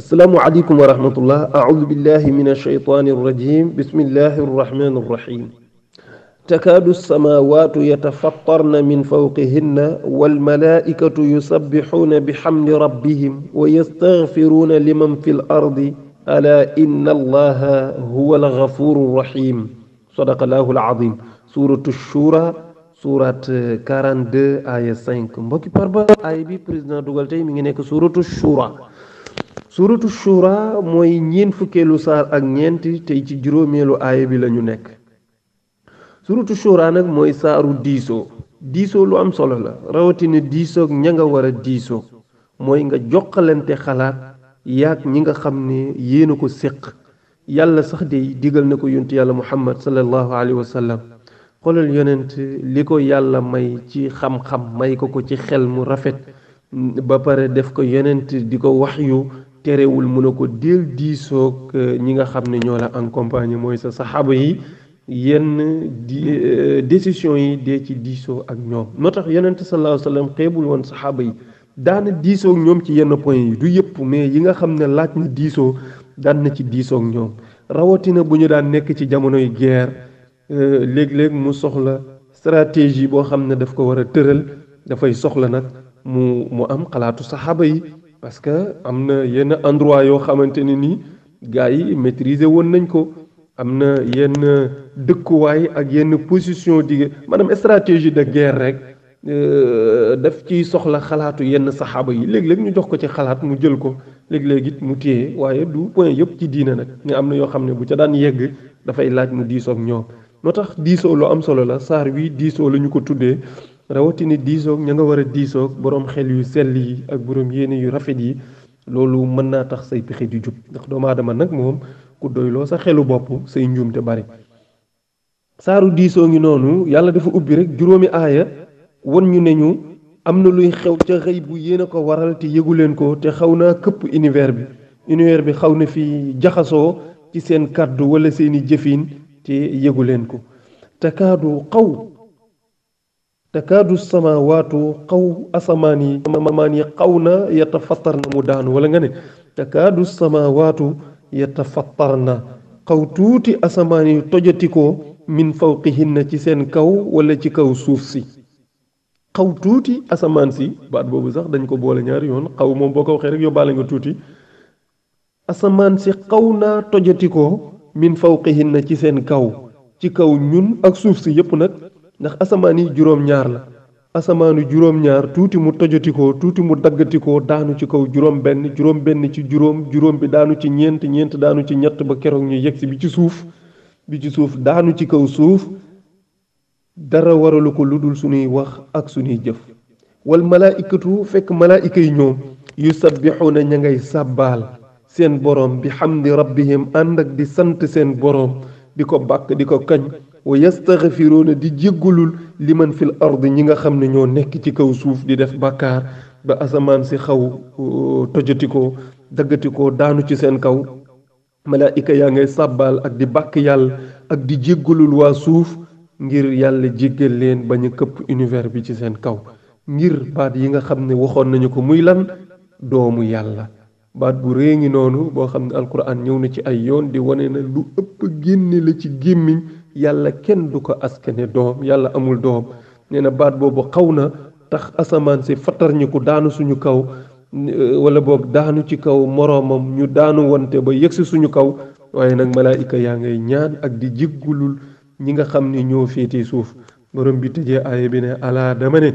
السلام عليكم ورحمة الله. أعوذ بالله من الشيطان الرجيم. بسم الله الرحمن الرحيم. تكاد السماوات يتفطرن من فوقهن والملائكة يسبحون بحمد ربهم ويستغفرون لمن في الأرض ألا إن الله هو الغفور الرحيم. صدق الله العظيم. سورة الشورى سورة 42 آية 5. mbokki parba ay bi président dugal tey mi ngi nekk suratu shura. suratu shura mooy ñeent fukkeelu saar ak ñeenti tey ci juróomeelu aaya bi lañu nekk. suratu shura nag mooy saaru diisoo lu am solo la, rawatina diisoog ña nga war a diisoo mooy nga jokkalante xalaat yaag ñi nga xam ne yéen a ko séq. yàlla sax de digal na ko yonent yàlla muhammad sallallahu alayhi wa sallam. xoolal yonent li ko yàlla may ci xam-xam, may ko ci xel mu rafet, ba pare def ko yonent di ko wax yu terewul mun a ko del diisoog ñi nga xam ne ñoo la accompagné mooy sa saxaaba yi. yenn décision yi dee ci diisoo ak ñoom. moo tax yonent sallallahu alayhi wa sallam xeebul woon saxaaba yi, daana diisoo ak ñoom ci yenn point yi, du yëpp mais yi nga xam ne laaj na diisoo daan na ci diisoo ak ñoom. rawatina bu ñu daan nekk ci jamonoy guerre, léeg-léeg mu soxla stratégie boo xam ne daf ko war a tëral, dafay soxla nag mu am xalaatu saxaaba yi, parce que am na yenn endroit yoo xamante ne nii gars yi maîtriser woon nañ ko. am na yenn dëkkuwaay ak yenn position di maanaam stratégie de guerre rek daf ciy soxla xalaatu yenn saxaaba yi. léeg-léeg ñu jox ko ci xalaat mu jël ko, léeg-léeg it mu téye, waaye du point yëpp ci diina nag nga am na yoo xam ne bu ca daan yegg dafay laaj mu diisoo ak ñoom. moo tax diisoo lu am solo la. saar wi diisoo la ñu ko tuddee, rawatina diisoo ña nga war a diisoo boroom xel yu sell yi ak boroom yéene yu rafet yi. loolu mën naa tax say pexe di jub, ndax doomu aadama nag moom ku doyloo sa xelu bopp say njuumte bari. saaru diisoo ngi noonu, yàlla dafa ubbi rek juróomi aaya won ñu ne ñu am na luy xew ca xëy bu yéen a ko waral te yëgu leen ko, te xaw naa këpp univers bi xaw na fi jaxasoo ci seen kàddu wala seeni jëfin te yëgu leen ko. takaadu samawaatu asamaan yi xaw na yatafattar na mu daanu, wala nga ne takaadu samawaatu yatafattar na xaw tuuti asamaan yi tojatikoo min fawqihinna ci seen kaw wala ci kaw suuf si. xaw tuuti asamaan si, baat boobu sax dañ ko boole ñaari yoon, xaw moom boo ko waxee rek yóbbaale nga tuuti. asamaan si xaw naa tojatikoo min fawqihinna ci seen kaw, ci kaw ñun ak suuf si yépp nag, ndax asamaan yi juróom-ñaar la. asamaanu juróom-ñaar tuuti mu tojatikoo, tuuti mu daggatikoo daanu ci kaw juróom-benn, juróom-benn ci juróom bi daanu ci ñeent, ñeent daanu ci ñett ba keroog ñu yegsi bi ci suuf daanu ci kaw suuf. dara waralu ko lu dul suñuy wax ak suñuy jëf. wal malaaikatu fekk malaayika yi ñoom yusabbixuuna ña ngay sàbbaal seen boroom bi xamdi rabbihim, ànd ak di sant seen boroom, di ko bàkk di ko kañ. wa yastaxfiruuna di jéggulul liman fil ard ñi nga xam ne ñoo nekk ci kaw suuf di def bàkkaar ba asamaan si xaw tojatikoo daggatikoo daanu ci seen kaw. malaayika yaa ngay sàbbaal ak di bàkk yàlla ak di jéggulul waa suuf ngir yàlla jéggal leen bañ a këpp univers bi ci seen kaw. ngir baat yi nga xam ne waxoon nañu ko, muy lan? doomu yàlla. baat bu rëy ngi noonu boo xam ne alquran ñëw na ci ay yoon di wane na lu ëpp génne la ci gémmiñ. yàlla kenn du ko askane doom, yàlla amul doom. nee na baat boobu xaw na tax asamaan si fatar ñi ko daanu suñu kaw, wala boog daanu ci kaw moroomam, ñu daanu wante ba yegsi suñu kaw. waaye nag malaayika yaa ngay ñaan ak di jéggulul ñi nga xam ne ñoo féetee suuf. borom bi tëjee aaya bi ne alaa dama ne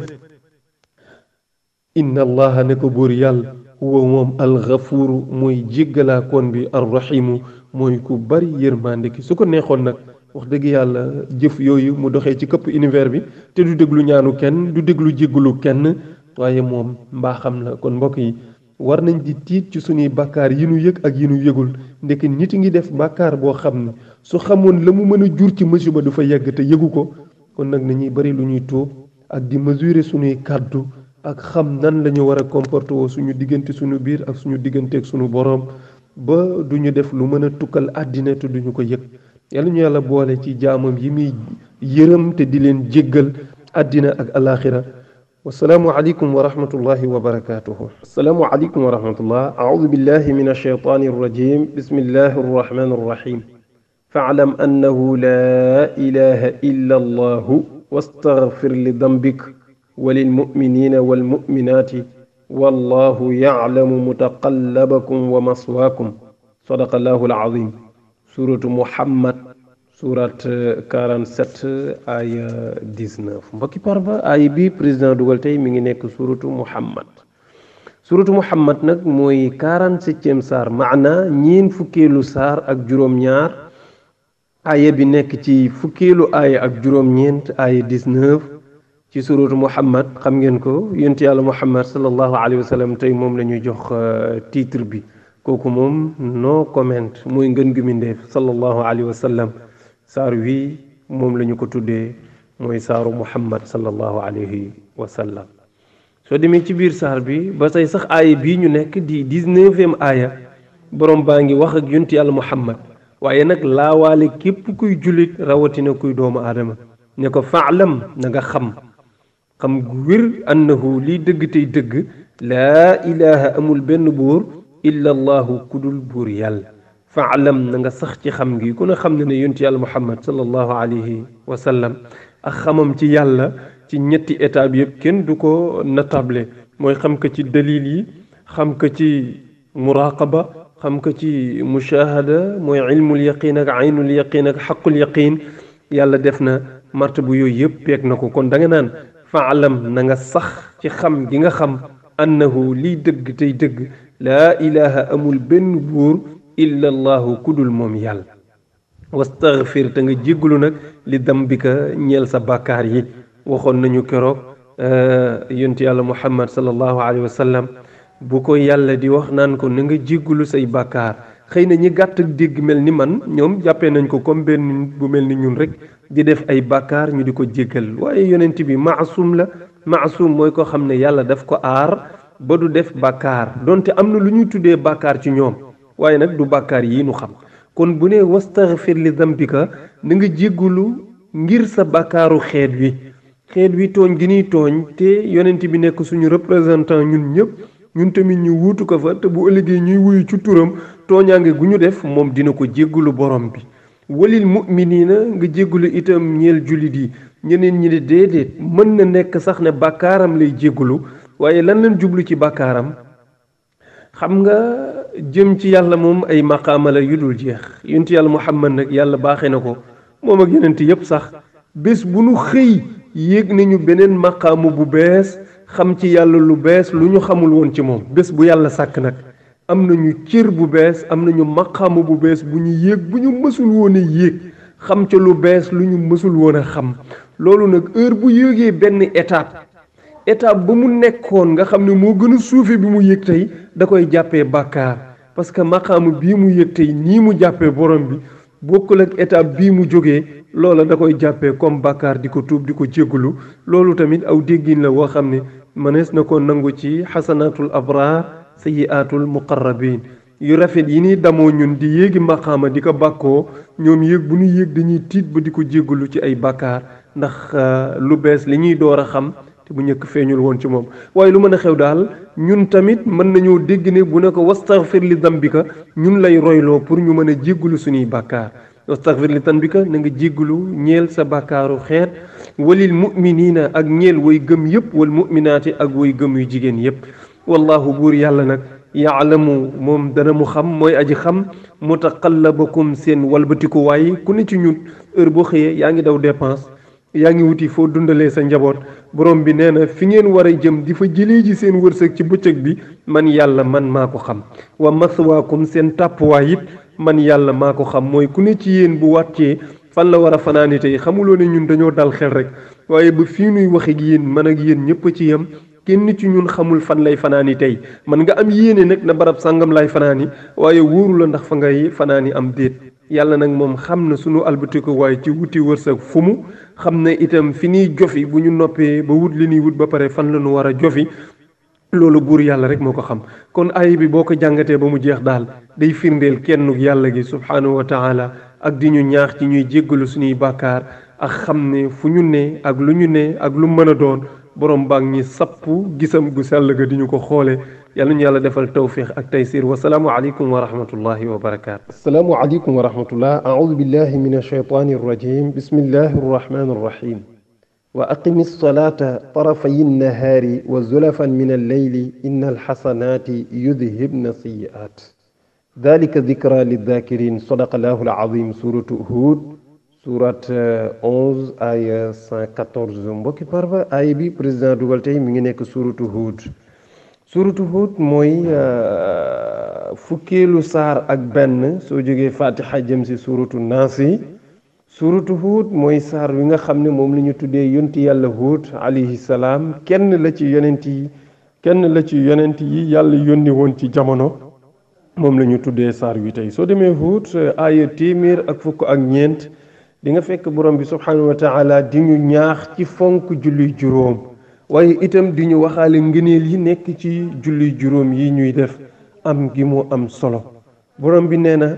inna allaha ne ko buur yàlla huwa moom alxafuuru mooy jéggalaakoon bi arrahimu mooy ku bari yërmande ki. su ko neexoon nag wax dëgg yàlla jëf yooyu mu doxee ci këpp univers bi te du déglu ñaanu kenn, du déglu jéggalu kenn, waaye moom mbaaxam la. kon mbokk yi war nañ di tiit ci suñuy bàkkaar yi nu yëg ak yi nu yëgul. ndekk nit ngi def bàkkaar boo xam ne su xamoon la mu mën a jur ci musiba du fa yegg te yëgu ko. kon nag nañuy bari lu ñuy tuub ak di mesurer suñuy kàddu ak xam nan la ñu war a comporter woo suñu diggante suñu biir ak suñu diggante ak suñu boroom, ba duñu def lu mën a tukkal àddina te duñu ko yëg. yàlla ñu yàlla boole ci jaamam yi muy yërëm te di leen jéggal àddina ak alaaxira. والسلام عليكم ورحمة الله وبركاته. السلام عليكم ورحمة الله. أعوذ بالله من الشيطان الرجيم. بسم الله الرحمن الرحيم. فاعلم أنه لا إله إلا الله واستغفر لذنبك وللمؤمنين والمؤمنات والله يعلم متقلبكم ومثواكم. صدق الله العظيم. سورة محمد surat 47 aya 19 mbokki parba ay bi président dugal tey mi ngi nekk suratu muhammad nag mooy 47e saar maana ñeen fukkeelu saar ak juróom-ñaar aya bi nekk ci fukkeelu aya ak juróom-ñeent aya 19 ci suratu muhammad. xam ngeen ko yonent yàlla muhammad sallallahu alayhi wa sallam tey moom la ñuy jox titre bi, kooku moom no comment mooy ngën gi mindeef sallallahu alayhi wa sallam. saar wi moom la ñu ko tuddee mooy saaru muhammad sallallahu alayhi wa sallam. soo demee ci biir saar bi ba tey sax aaya bii ñu nekk di 19e aaya borom baa ngi wax ak yonent yàlla muhammad, waaye nag laawaale képp kuy jullit rawatina kuy doomu aadama ne ko faalam na nga xam gu wér annahu lii dëgg tey dëgg laa ilaha amul benn buur illa allahu kudul buur yàlla. faalam na nga sax ci xam gi ku ne xam ne yonent yàlla muhammad sallallahu alayhi wa sallam ak xamam ci yàlla ci ñetti étape yëpp kenn du ko natable, mooy xam ko ci dalil yi, xam ko ci muraqaba, xam ko ci mushahada mooy ilmul yaqin ak aynul yaqin ak xaqul yaqin. yàlla def na martabu yooyu yëpp peeg na ko. kon da nga naan faalam na nga sax ci xam gi nga xam annahu lii dëgg tey dëgg laa ilaha amul benn buur illa allahu kudul moom yàlla. wastaghfir te nga jéggalu nag li dambika ñeel sa bàkkaar yi. waxoon nañu keroog yonent yàlla muhammad sallallahu alayhi wa sallam bu ko yàlla di wax naan ko na nga jéggalu say bàkkaar, xëy na ñi gàtt ak dégg mel ni man ñoom jàppee nañ ko comme benn bu mel ni ñun rek di def ay bàkkaar ñu di ko jéggal, waaye yonent bi maasum la. maasum mooy ko xam ne yàlla daf ko aar ba du def bàkkaar, donte am na lu ñuy tuddee bàkkaar ci ñoom, waaye nag du bàkkaar yi nu xam. kon bu ne wastaghfir li dambika na nga jéggalu ngir sa bàkkaaru xeet wi tooñ gi ñuy tooñ te yonent bi nekk suñu représentant ñun ñëpp, ñun tamit ñu wuutu ko fa te bu ëllëgee ñuy wuyu ci turam tooñaange gu ñu def moom dina ko jéggalu borom bi. walil mu'minina nga jéggalu itam ñeel jullit yi. ñeneen ñi de déedéet mën na nekk sax ne bàkkaaram lay jéggalu, waaye lan lañ jublu ci bàkkaaram. xam nga jëm ci yàlla moom ay maqaama la yu dul jeex. yonent yàlla muhammad nag yàlla baaxee na ko moom ak yonent yëpp sax bés bu nu xëy yéeg nañu beneen maqaamu bu bees, xam ci yàlla lu bees lu ñu xamul woon ci moom. bés bu yàlla sàkk nag am nañu cër bu bees, am nañu maqaamu bu bees bu ñu yéeg bu ñu mësul woon a yéeg, xam ca lu bees lu ñu mësul woon a xam. loolu nag heure bu yéegee benn étape ba mu nekkoon nga xam ne moo gën a suufe bi mu yéeg tey da koy jàppee bàkkaar, parce que maqaamu bii mu yéeg tey nii mu jàppee borom bi bokkul ak étape bii mu jógee, loola da koy jàppee comme bàkkaar di ko tuub di ko jéggalu. loolu tamit aw déggin la woo xam ne mënees na ko nangu ci xasanaatul abraar sayyiaatul muqarrabin. yu rafet yi ni damoo ñun di yéegi maqaama di ko bàkkoo, ñoom yéeg bu ñu yéeg dañuy tiit ba di ko jéggalu ci ay bàkkaar, ndax lu bees li ñuy door a xam te bu njëkk feeñul woon ci moom. waaye lu mën a xew daal ñun tamit mën nañoo dégg ne bu ne ko wastaghfir li dambika ñun lay royloo pour ñu mën a jéggalu suñuy bàkkaar. wastaghfir li dambika na nga jéggalu ñeel sa bàkkaaru xeet, walil mu'minina ak ñeel way gëm yëpp, wal mu'minaati ak way gëm yu jigéen yëpp. wallahu buur yàlla nag yaalamu moom dana mu xam, mooy aji xam mutaqallabakum seen walbatiku. waaye ku ne ci ñun heure boo xëyee yaa ngi daw dépense, yaa ngi wuti foo dundalee sa njaboot. borom bi nee na fi ngeen war a jëm di fa jëlee ji seen wërsëg ci bëccëg bi man yàlla man maa ko xam. wa maswaakum seen tàppuwaay it man yàlla maa ko xam. mooy ku ne ci yéen bu wàccee fan la war a fanaani tey. xamuloo ne ñun dañoo dal xel rek, waaye ba fii nuy wax ak yéen man ak yéen ñëpp a ci yem. kenn ci ñun xamul fan lay fanaani tey. man nga am yéene nag na barab sàngam lay fanaani, waaye wóoru la ndax fa ngay fanaani am déet. yàlla nag moom xam na sunu albatiku waaye ci wuti wërsëg fu mu xam ne itam fi ñuy jofi bu ñu noppee ba wut li ñuy wut ba pare fan la ñu war a jofi. loolu buur yàlla rek moo ko xam. kon ay bi boo ko jàngatee ba mu jeex daal day firndeel kennuk yàlla gi subhaanahu wa taala ak di ñu ñaax ci ñuy jéggalu suñuy bàkkaar ak xam ne fu ñu ne ak lu ñu ne ak lu mën a doon borom baa ngi sappu gisam gu sell ga di ñu ko xoole yàlla ñu yàlla defal tawfiq ak taysir wasalaamu aleykum wa rahmatullahi wa barakaatu. asalaamu aleykum wa rahmatullah. audu billahi min alshaytani arrajim bismillahi arrahmani arrahim. wa aqimi alsalata tarafayi nnahaari wa zulafan min alleyli inna alxasanati yudhibna sayi'at dalika dikra lidhakirin sadaqallahu alazim. suratu Hud surat 11 aya 114. mbokki parba aaya bi président dugal tey mi ngi nekk suratu Hud mooy fukkeelu saar ak benn soo jógee fatiha jëm si suratu naas yi. suratu Hud mooy saar wi nga xam ne moom la ñu tuddee yonti yàlla Hud alayhi salaam kenn la ci yonent yi yàlla yónni woon ci jamono moom la ñu tuddee saar wi tey. soo demee Hud aaya téeméer ak fukk ak ñeent di nga fekk borom bi subhanahu wa taala di ñu ñaax ci fonk julli juróom waaye itam di ñu waxaale ngëneel yi nekk ci julli juróom yi ñuy def am gi mu am solo. borom bi nee na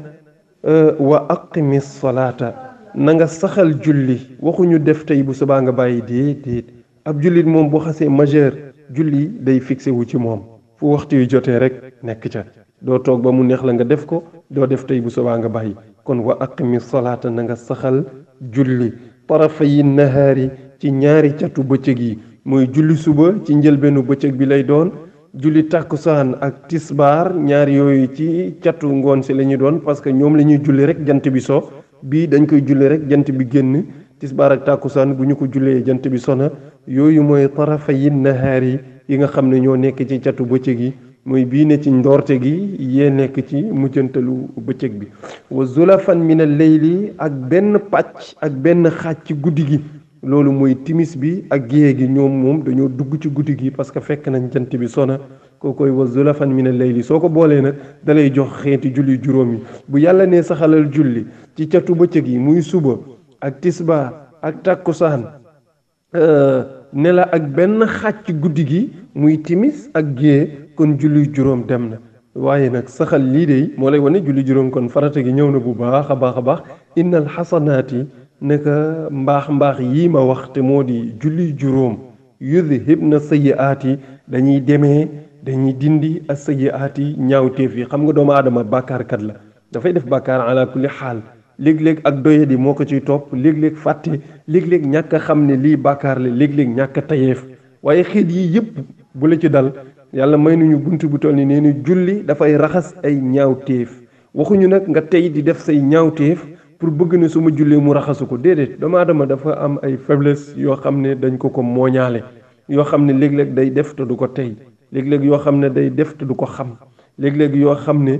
wa aqimi salaata na nga saxal julli waxuñu def tey bu subaa nga bàyyi déedéet. ab jullit moom bu xasee majeur julli day fixé wu ci moom fu waxtu yu jotee rek nekk ca doo toog ba mu neex la nga def ko doo def tey bu subaa nga bàyyi. kon wa aqimi salaata na nga saxal julli tarafayi nahaari ci ñaari catu bëccëg yi mooy julli suba ci njëlbeenu bëccëg bi lay doon julli tàkkusaan ak tisbaar ñaar yooyu ci catu ngoon si la ñuy doon parce que ñoom la ñuy julli rek jant bi so bii dañ koy julli rek jant bi génn tisbaar ak tàkkusaan bu ñu ko jullee jant bi sona yooyu mooy tarafayi nahaari yi nga xam ne ñoo nekk ci catu bëccëg yi mooy bii ne ci ndoorte gi yee nekk ci mujjantalu bëccëg bi. wa zulafan min al-layli ak benn pàcc ak benn xaaj ci guddi gi loolu mooy timis bi ak géeye gi ñoom moom dañoo dugg ci guddi gi parce que fekk nañ jant bi sona kookoy wa zulafan min al-layli soo ko boolee nag dalay jox xeeti julli juróom yi. bu yàlla nee saxalal julli ci catu bëccëg yi muy suba ak tisbaar ak takkusaan ne la ak benn xaaj ci guddi gi muy timis ak géeye kon julli juróom dem na. waaye nag saxal lii de moo lay wane julli juróom kon farata gi ñëw na bu baax a baax innal xasanaati naka mbaax yii ma wax te moo di julli juróom yudhibna sayyiaati dañuy dindi as sayyiaati ñaawteef yi. xam nga doomu aadama bàkkaarkat la dafay def bàkkaar ala kulli xaal léeg-léeg ak doyadi moo ko ciy topp léeg-léeg fàtte léeg-léeg ñàkk a xam ne lii bàkkaar la léeg-léeg ñàkk a tayeef waaye xeet yii yëpp bu la ci dal yàlla may nañu bunt bu toll ni nee ni julli dafay raxas ay ñaawteef. waxuñu nag nga tey di def say ñaawteef pour bëgg ne su ma jullee mu raxasu ko déedéet. doomu aadama dafa am ay faiblesse yoo xam ne dañ ko mooñaale yoo xam ne léeg-léeg day def te du ko tey léeg-léeg yoo xam ne day def te du ko xam léeg-léeg yoo xam ne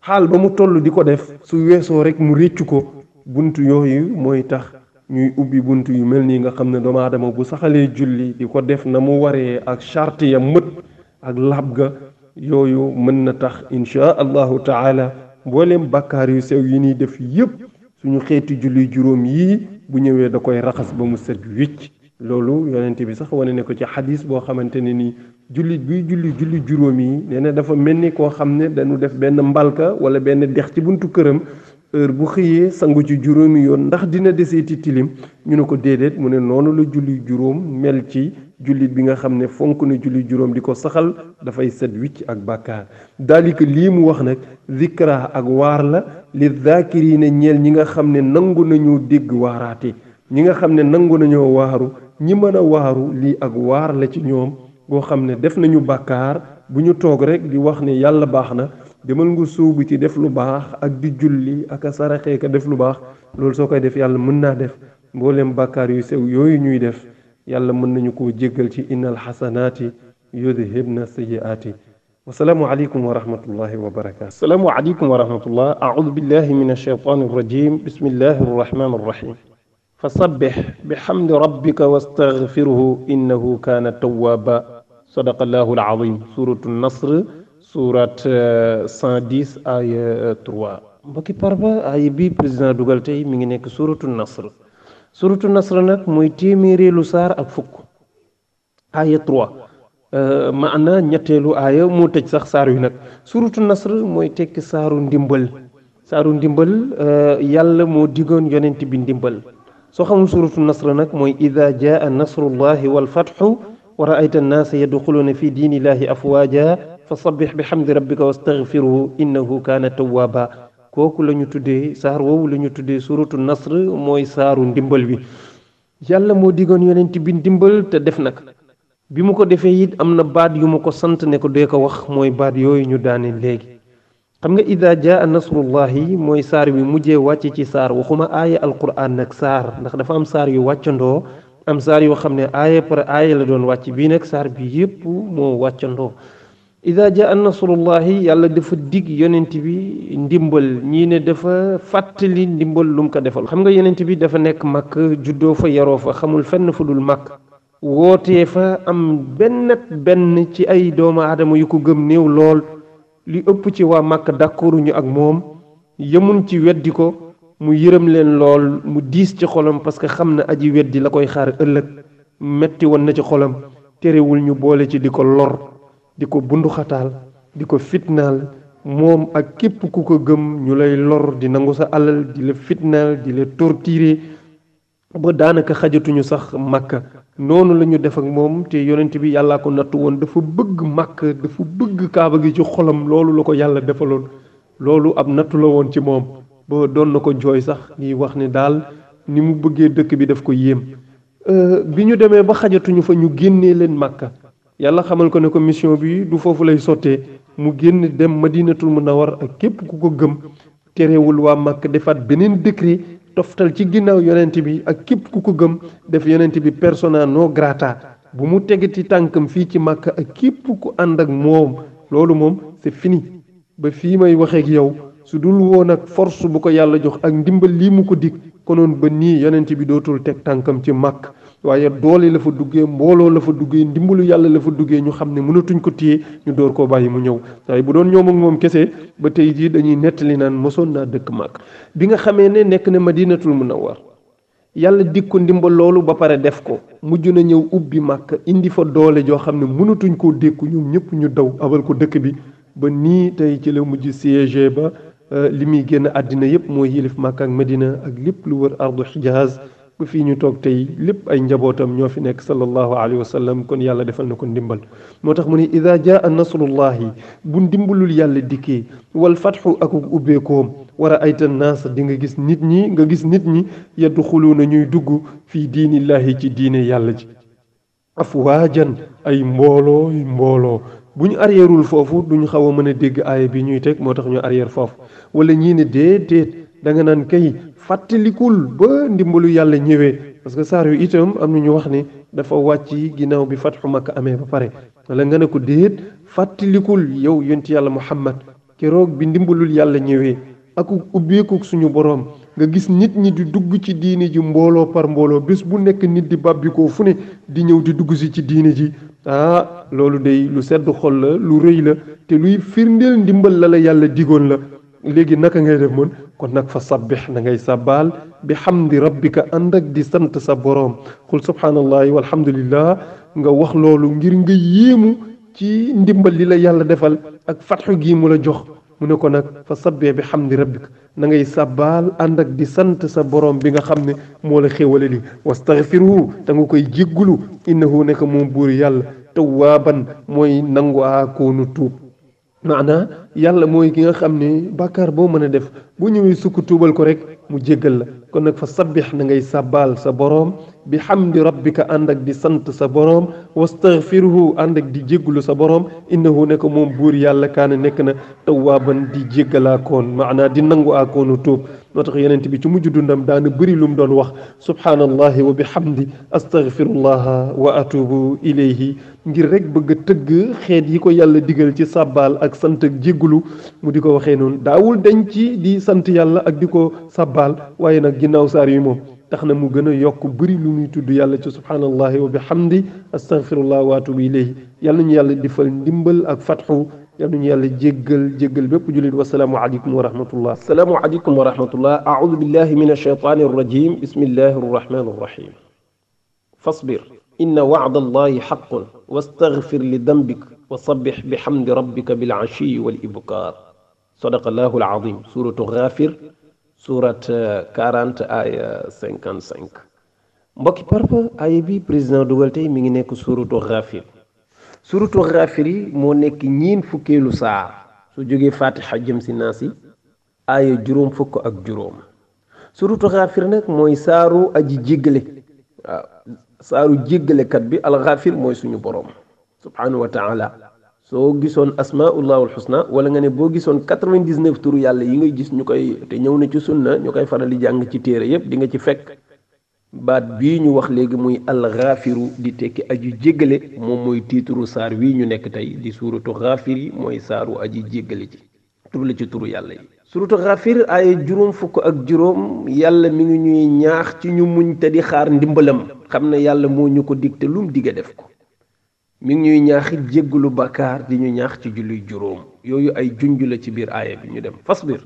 xaal ba mu toll di ko def su weesoo rek mu réccu ko. bunt yooyu mooy tax ñuy ubbi bunt yu mel nii nga xam ne doomu aadama bu saxalee julli di ko def na mu waree ak charte ya mët ak laab ga yooyu mën na tax insha allahu taala mbooleem bàkkaar yu sew yi ñuy def yépp suñu xeeti julli juróom yii bu ñëwee da koy raxas ba mu set wicc. loolu yonent bi sax wane ne ko ci xadis boo xamante ne nii jullit buy julli juróom yi nee na dafa mel ni koo xam ne dañu def benn mbalka wala benn dex ci buntu këram heure bu xëyee sangu ci juróomi yoon ndax dina deseeti tilim ñu ne ko déedéet mu ne noonu la julli juróom mel ci jullit bi nga xam ne fonk na julli juróom di ko saxal dafay set wicc ak bàkkaar. daalika lii mu wax nag zikra ak waar la li zaakiriina ñeel ñi nga xam ne nangu nañoo dégg waaraate ñi nga xam ne nangu nañoo waaru ñi mën a waaru lii ak waar la ci ñoom boo xam ne def nañu bàkkaar bu ñu toog rek di wax ne yàlla baax na demal nga sóobu ci def lu baax ak di julli ak a saraxee ka def lu baax loolu soo koy def yàlla mën naa def mbooleem bàkkaar yu sew yooyu ñuy def yàlla mën nañu koo jéggal ci innal xasanaati yudhibna sayyiaati. wasalaamu aleykum wa rahmatullahi wa barakatu. asalaamu aleykum wa rahmatullah. audu billahi min alshaytani arrajim bismillahi arrahmani arrahim. fasabbih bihamdi rabbika wastaghfirhu innahu kaana tawwaaba. sadaqallahu alazim. suratu nasr surat 110 aya 3. mbokki parba ay bi président dugal tey mi ngi nekk suratu nasr nag mooy téeméereelu saar ak fukk aya 3 maana ñetteelu aaya moo tëj sax saar wi nag. suratu nasr mooy tekki saaru ndimbal yàlla moo digoon yonent bi ndimbal soo xamul suratu nasr nag mooy ida jaa nasrullahi walfatxu wa raayta annaasa yadxuluuna fi diinillahi afwaaja fa sabbix bi xamdi rabbika wastaghfiruhu innahu kaana tawwaaba kooku la ñu tuddee saar woowu la ñu tuddee suratu nasr mooy saaru ndimbal bi yàlla moo diggoon yonent bi ndimbal te def nag bi mu ko defee it am na baat yu ma ko sant ne ko dee ko wax mooy baat yooyu ñu daane léegi xam nga ida jaa nasrullahi mooy saar wi mujjee wàcc ci saar waxuma aaya alquran nag saar ndax dafa am saar yu wàccandoo am saar yoo xam ne aaya par aaya la doon wàcc bii nag saar bi yépp moo wàccandoo ida jaa nasrullahi yàlla dafa dig yonent bi ndimbal ñii ne dafa fàttali ndimbal lu mu ko defal xam nga yonent bi dafa nekk màkk juddoo fa yaroo fa xamul fenn fu dul màkk wootee fa am benn ci ay doomu aadama yu ko gëm néew lool li ëpp ci waa màkk d'accorduñu ak moom yemun ci weddi ko mu yërëm leen lool mu diis ci xolam parce que xam na aji weddi la koy xaar ëllëg metti woon na ci xolam terewul ñu boole ci di ko lor di ko bunduxataal di ko fitnaal moom ak képp ku ko gëm ñu lay lor di nangu sa alal di la fitnaal di la torturer ba daanaka xajatuñu sax màkka noonu la ñu def ak moom te yonent bi yàllaa ko nattu woon dafa bëgg màkk dafa bëgg kaaba gi ci xolam loolu la ko yàlla defaloon loolu ab nattu la woon ci moom ba doon na ko jooy sax ngi wax ne daal ni mu bëggee dëkk bi daf ko yéem bi ñu demee ba xajatuñu fa ñu génnee leen màkka yàlla xamal ko ne ko mission bi du foofu lay sottee mu génn dem madinatul munawwar ak képp ku ko gëm terewul waa màkk defaat beneen décret toftal ci ginnaaw yonent bi ak képp ku ko gëm def yonent bi persona non grata bu mu tegati tànkam fii ci màkk ak képp ku ànd ak moom loolu moom c'est fini ba fii may waxee ak yow su dul woon ak force bu ko yàlla jox ak ndimbal lii mu ko dig konoon ba nii yonent bi dootul teg tànkam ci màkk waaye doole la fa duggee mbooloo la fa duggee ndimbalu yàlla la fa duggee ñu xam ne mënatuñ ko téye ñu door koo bàyyi mu ñëw waaye bu doon ñoom ak moom kese ba tey jii dañuy nettali naan mosoon naa dëkk màkk bi nga xamee ne nekk na madinatul munawwar yàlla dig ko ndimbal loolu ba pare def ko mujj na ñëw ubbi màkk indi fa doole joo xam ne mënatuñ koo dékku ñoom ñëpp ñu daw abal ko dëkk bi ba nii tey ci la mujj siège ba li muy génn àddina yépp mooy yilif màkk ak madina ak lépp lu wër ardu xijaaz ba fii ñu toog tey lépp ay njabootam ñoo fi nekk sallallahu alayhi wa sallam kon yàlla defal na ko ndimbal moo tax mu ne ida jaa nasrullahi bu ndimbalul yàlla dikkee wal fatxu ak ubbeekoom war a ayta naas di nga gis nit ñi yadxuluuna ñuy dugg fii diinillahi ci diine yàlla ji afwaajan ay mbooloo bu ñu arrièreul foofu duñu xaw a mën a dégg aaya bi ñuy teg moo tax ñu arrière foofu wala ñii ne déedéet da nga naan kay fàttalikul ba ndimbalu yàlla ñëwee parce que saar yu itam am na ñu wax ne dafa wàcc ginnaaw bi fatxu makka amee ba pare wala nga ne ko déet fàttalikul yow yonti yàlla muhammad keroog bi ndimbalul yàlla ñëwee ak ubbeeku suñu boroom nga gis nit ñi di dugg ci diine ji mbooloo par mbooloo bés bu nekk nit di bàbbikoo fu ne di ñëw di dugg si ci diine ji loolu day lu sedd xol la lu rëy la te luy firndeel ndimbal la yàlla digoon la léegi naka ngay def mën kon nag fa sabbix na ngay sàbbaal bi hamdi rabbika ànd ak di sant sa boroom xul subhaanallahi walhamdulillah nga wax loolu ngir nga yéemu ci ndimbal li la yàlla defal ak fatxu gi mu la jox mu ne ko nag fa sabbee bi hamdi rabbika na ngay sàbbaal ànd ak di sant sa boroom bi nga xam ne moo la xéwale li wastaghfiruhu te nga koy jéggulu innahu nekk moom buur yàlla tawwaaban mooy nangu koonu tuub maanaa yàlla mooy ki nga xam ne bàkkaar boo mën a def bu ñëwee sukk tuubal ko rek mu jéggal la kon nag fa sabbix na ngay sàbbaal sa boroom bi hamdi rabbika ànd ak di sant sa boroom wastaghfiruhu ànd ak di jéggulu sa boroom innahu nekk moom buur yàlla kaana nekk na tawwaaban di jéggalaakoon maanaa di nangu akoonu tuub moo tax yonent bi ci mujj dundam daana bëri lu mu doon wax subhaanallahi wa bihamdi astaghfirullaha wa atubu ilayhi ngir rek bëgg a tëgg xeet yi ko yàlla digal ci sàbbaal ak sant ak jéggulu mu di ko waxee noonu daawul dañ ci di sant yàlla ak di ko sàbbaal waaye nag ginnaaw saar yi moom tax na mu gën a yokk bëri lu muy tudd yàlla ci subhaanallahi wa bihamdi astaghfirullah wa atubu ilayhi yàlla ñu yàlla defal ndimbal ak fatxu yàlla ñu yàlla jéggal bépp jullit wasalaamu aleykum wa rahmatullah asalaamu aleykum wa rahmatullah aaudu billahi min alshaytani arrajim bismillahi arrahmani arrahim fasbir inna wacda allahi xaqun wastaghfir li dambik wa sabbix bihamdi rabbika bilcachiyi wal ibkar sadaqa allahu alazim suratu Ghafir surat 40 aya 55 mbokki parpa aaya bi président dugal tey mi ngi nekk suratu Ghafir. suratu Ghafir yi moo nekk ñiin fukkeelu saar su jógee fatiha jëm si naasi aaya juróom fukk ak juróom. suratu Ghafir nag mooy saaru aji jéggale waaw saaru jéggalekat bi al Ghafir mooy suñu borom subhanahu wa taala. soo gisoon asmaullahul husna wala nga ne boo gisoon 99 turu yàlla yi ngay gis ñu koy te ñëw na ci sunna ñu koy faral di jàng ci téere yépp di nga ci fekk baat bii ñu wax léegi muy al Ghafiru di tekki aji jéggale moom mooy tiituru saar wii ñu nekk tey di suuratu Ghafir yi mooy saaru aji jéggale ci tur la ci turu yàlla yi. suuratu Ghafir ay juróom fukk ak juróom yàlla mi ngi ñuy ñaax ci ñu muñ te di xaar ndimbalam xam ne yàlla moo ñu ko dig te lum dige def ko. mi ngi ñuy ñaaxit jéggulu bàkkaar di ñu ñaax ci julli juróom yooyu ay junj la ci biir aaya bi ñu dem fasbir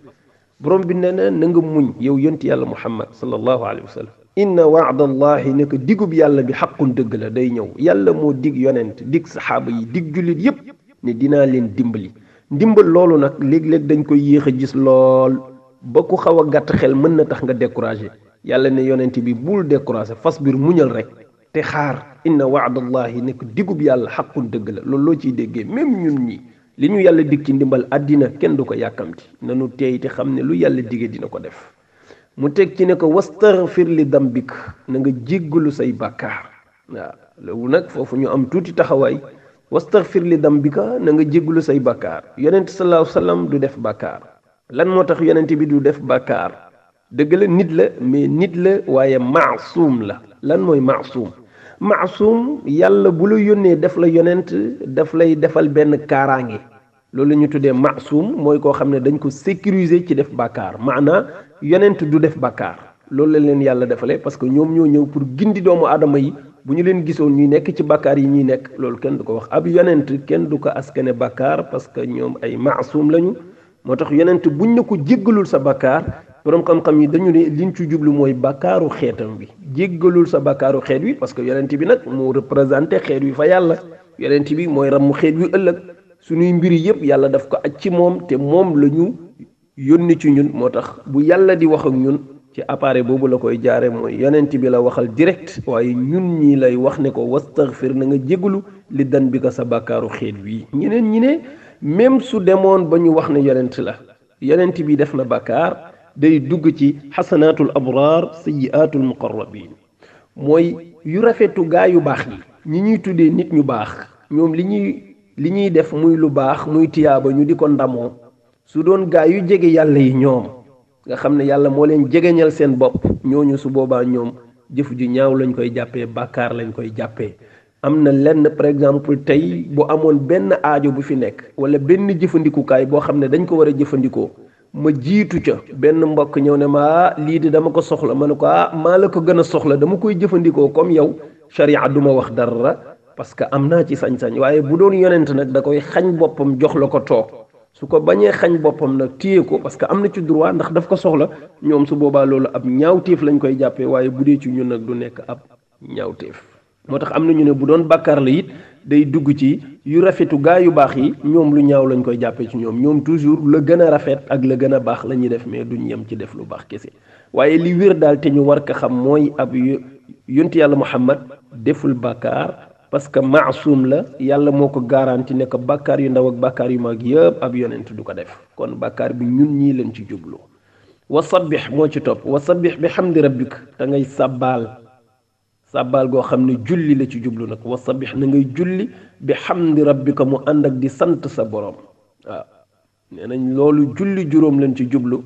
borom bi nee na nga muñ yow yonti yàlla muhammad sallallahu alayhi wa sallam inna waadallahi ne ko digub yàlla bi xaqun dëgg la day ñëw yàlla moo dig yonent dig saxaaba yi dig jullit yépp ne dinaa leen dimbali ndimbal loolu nag léeg-léeg dañ koy yéex a gis lool ba ku xaw a gàtt xel mën na tax nga découragé yàlla ne yonent bi bul découragé fasbir muñal rek te xaar inna waadallahi nekk digub yàlla xaqun dëgg la loolu loo ciy déggee même ñun ñi li ñu yàlla dig ci ndimbal àddina kenn du ko yàkkamti nanu teey te xam ne lu yàlla dige dina ko def mu teg ci ne ko wastaghfir li dambik na nga jéggalu say bàkkaar waaw loolu nag foofu ñu am tuuti taxawaay wastaghfir li dambika na nga jéggalu say bàkkaar yonent sallallahu alayhi wasallam du def bàkkaar lan moo tax yonent bi du def bàkkaar dëgg la nit la mais nit la waaye maasuum la lan mooy maasuum yàlla bu la yónnee def la yonent daf lay defal benn kaaraange loolu la ñu tuddee maasuum mooy koo xam ne dañ ko sécuriser ci def bàkkaar maanaa yonent du def bàkkaar loolu la leen yàlla defalee parce que ñoom ñoo ñëw pour gindi doomu aadama yi bu ñu leen gisoon ñuy nekk ci bàkkaar yi ñuy nekk loolu kenn du ko wax ab yonent kenn du ko askane bàkkaar parce que ñoom ay maasuum lañu moo tax yonent buñ ne ko jéggalul sa bàkkaar borom xam-xam yi dañu ne liñ ci jublu mooy bàkkaaru xeetam bi jéggalul sa bàkkaaru xeet wi parce que yonent bi nag moo représenté xeet wi fa yàlla yonent bi mooy ramm xeet wi ëllëg suñuy mbiri yépp yàlla daf ko aj ci moom te moom la ñu yónni ci ñun moo tax bu yàlla di wax ak ñun ci appareil boobu la koy jaare mooy yonent bi la waxal direct waaye ñun ñi lay wax ne ko wastaghfir na nga jéggalu li dan bi ko sa bàkkaaru xeet wi ñeneen ñi ne même su demoon ba ñu wax ne yonent la yonent bi def na bàkkaar day dugg ci xasanaatul abraar sayyiaatul muqarrabin mooy yu rafetu gaa yu baax yi ñi ñuy tuddee nit ñu baax ñoom li ñuy def muy lu baax muy tiyaaba ñu di ko ndamoo su doon gaa yu jege yàlla yi ñoom nga xam ne yàlla moo leen jegeñal seen bopp ñooñu su boobaa ñoom jëf ju ñaaw lañ koy jàppee bàkkaar lañ koy jàppee am na lenn par exemple tey bu amoon benn aajo bu fi nekk wala benn jëfandikukaay boo xam ne dañ ko war a jëfandikoo ma jiitu ca benn mbokk ñëw ne ma lii di dama ko soxla ma ne ko maa la ko gën a soxla dama koy jëfandikoo comme yow sharia du ma wax dara parce que am naa ci sañ-sañ waaye bu doon yonent nag da koy xañ boppam jox la ko toog su ko bañee xañ boppam nag téye ko parce que am na ci droit ndax daf ko soxla ñoom su boobaa loolu ab ñaawteef lañ koy jàppee waaye bu dee ci ñun nag du nekk ab ñaawteef moo tax am na ñu ne bu doon bàkkaar la it day dugg ci yu rafetu gaa yu baax yi ñoom lu ñaaw lañ koy jàppee ci ñoom toujours la gën a rafet ak la gën a baax la ñuy def mais duñ yem ci def lu baax kese waaye li wér daal te ñu war ko xam mooy ab yonti yàlla Muhammad deful bàkkaar parce que maasum la yàlla moo ko garanti ne ko bàkkaar yu ndaw ak bàkkaar yu mag yëpp ab yonent du ko def kon bàkkaar bi ñun ñii lañ ci jublu wa sabbih moo ci topp wa sabbih bi hamdi rabbik da ngay sàbbaal goo xam ne julli la ci jublu nag wa sabbih na ngay julli bi hamdi rabbika mu ànd ak di sant sa borom waaw nee nañ loolu julli juróom lañ ci jublu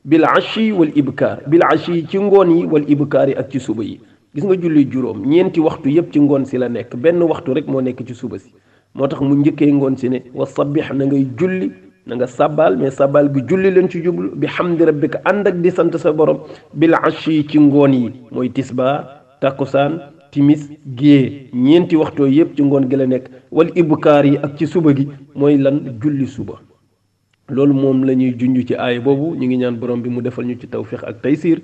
bil ashi wal ibkaar bil ashi ci ngoon yi wal ibkaar yi ak ci suba yi gis nga julli juróom ñeenti waxtu yépp ci ngoon si la nekk benn waxtu rek moo nekk ci suba si moo tax mu njëkkee ngoon si ne wa sabbih na ngay julli na nga sàbbaal mais sàbbaal gi julli leen ci jublu bi hamdi rabbika ànd ak di sant sa borom bil ashi ci ngoon yi mooy tisbaar takkusaan timis gée ñeenti waxtoo yépp ci ngoon gi la nekk wal ibkaar yi ak ci suba gi mooy lan julli suba loolu moom la ñuy junj ci aaya boobu ñu ngi ñaan borom bi mu defal ñu ci tawfiq ak taysiir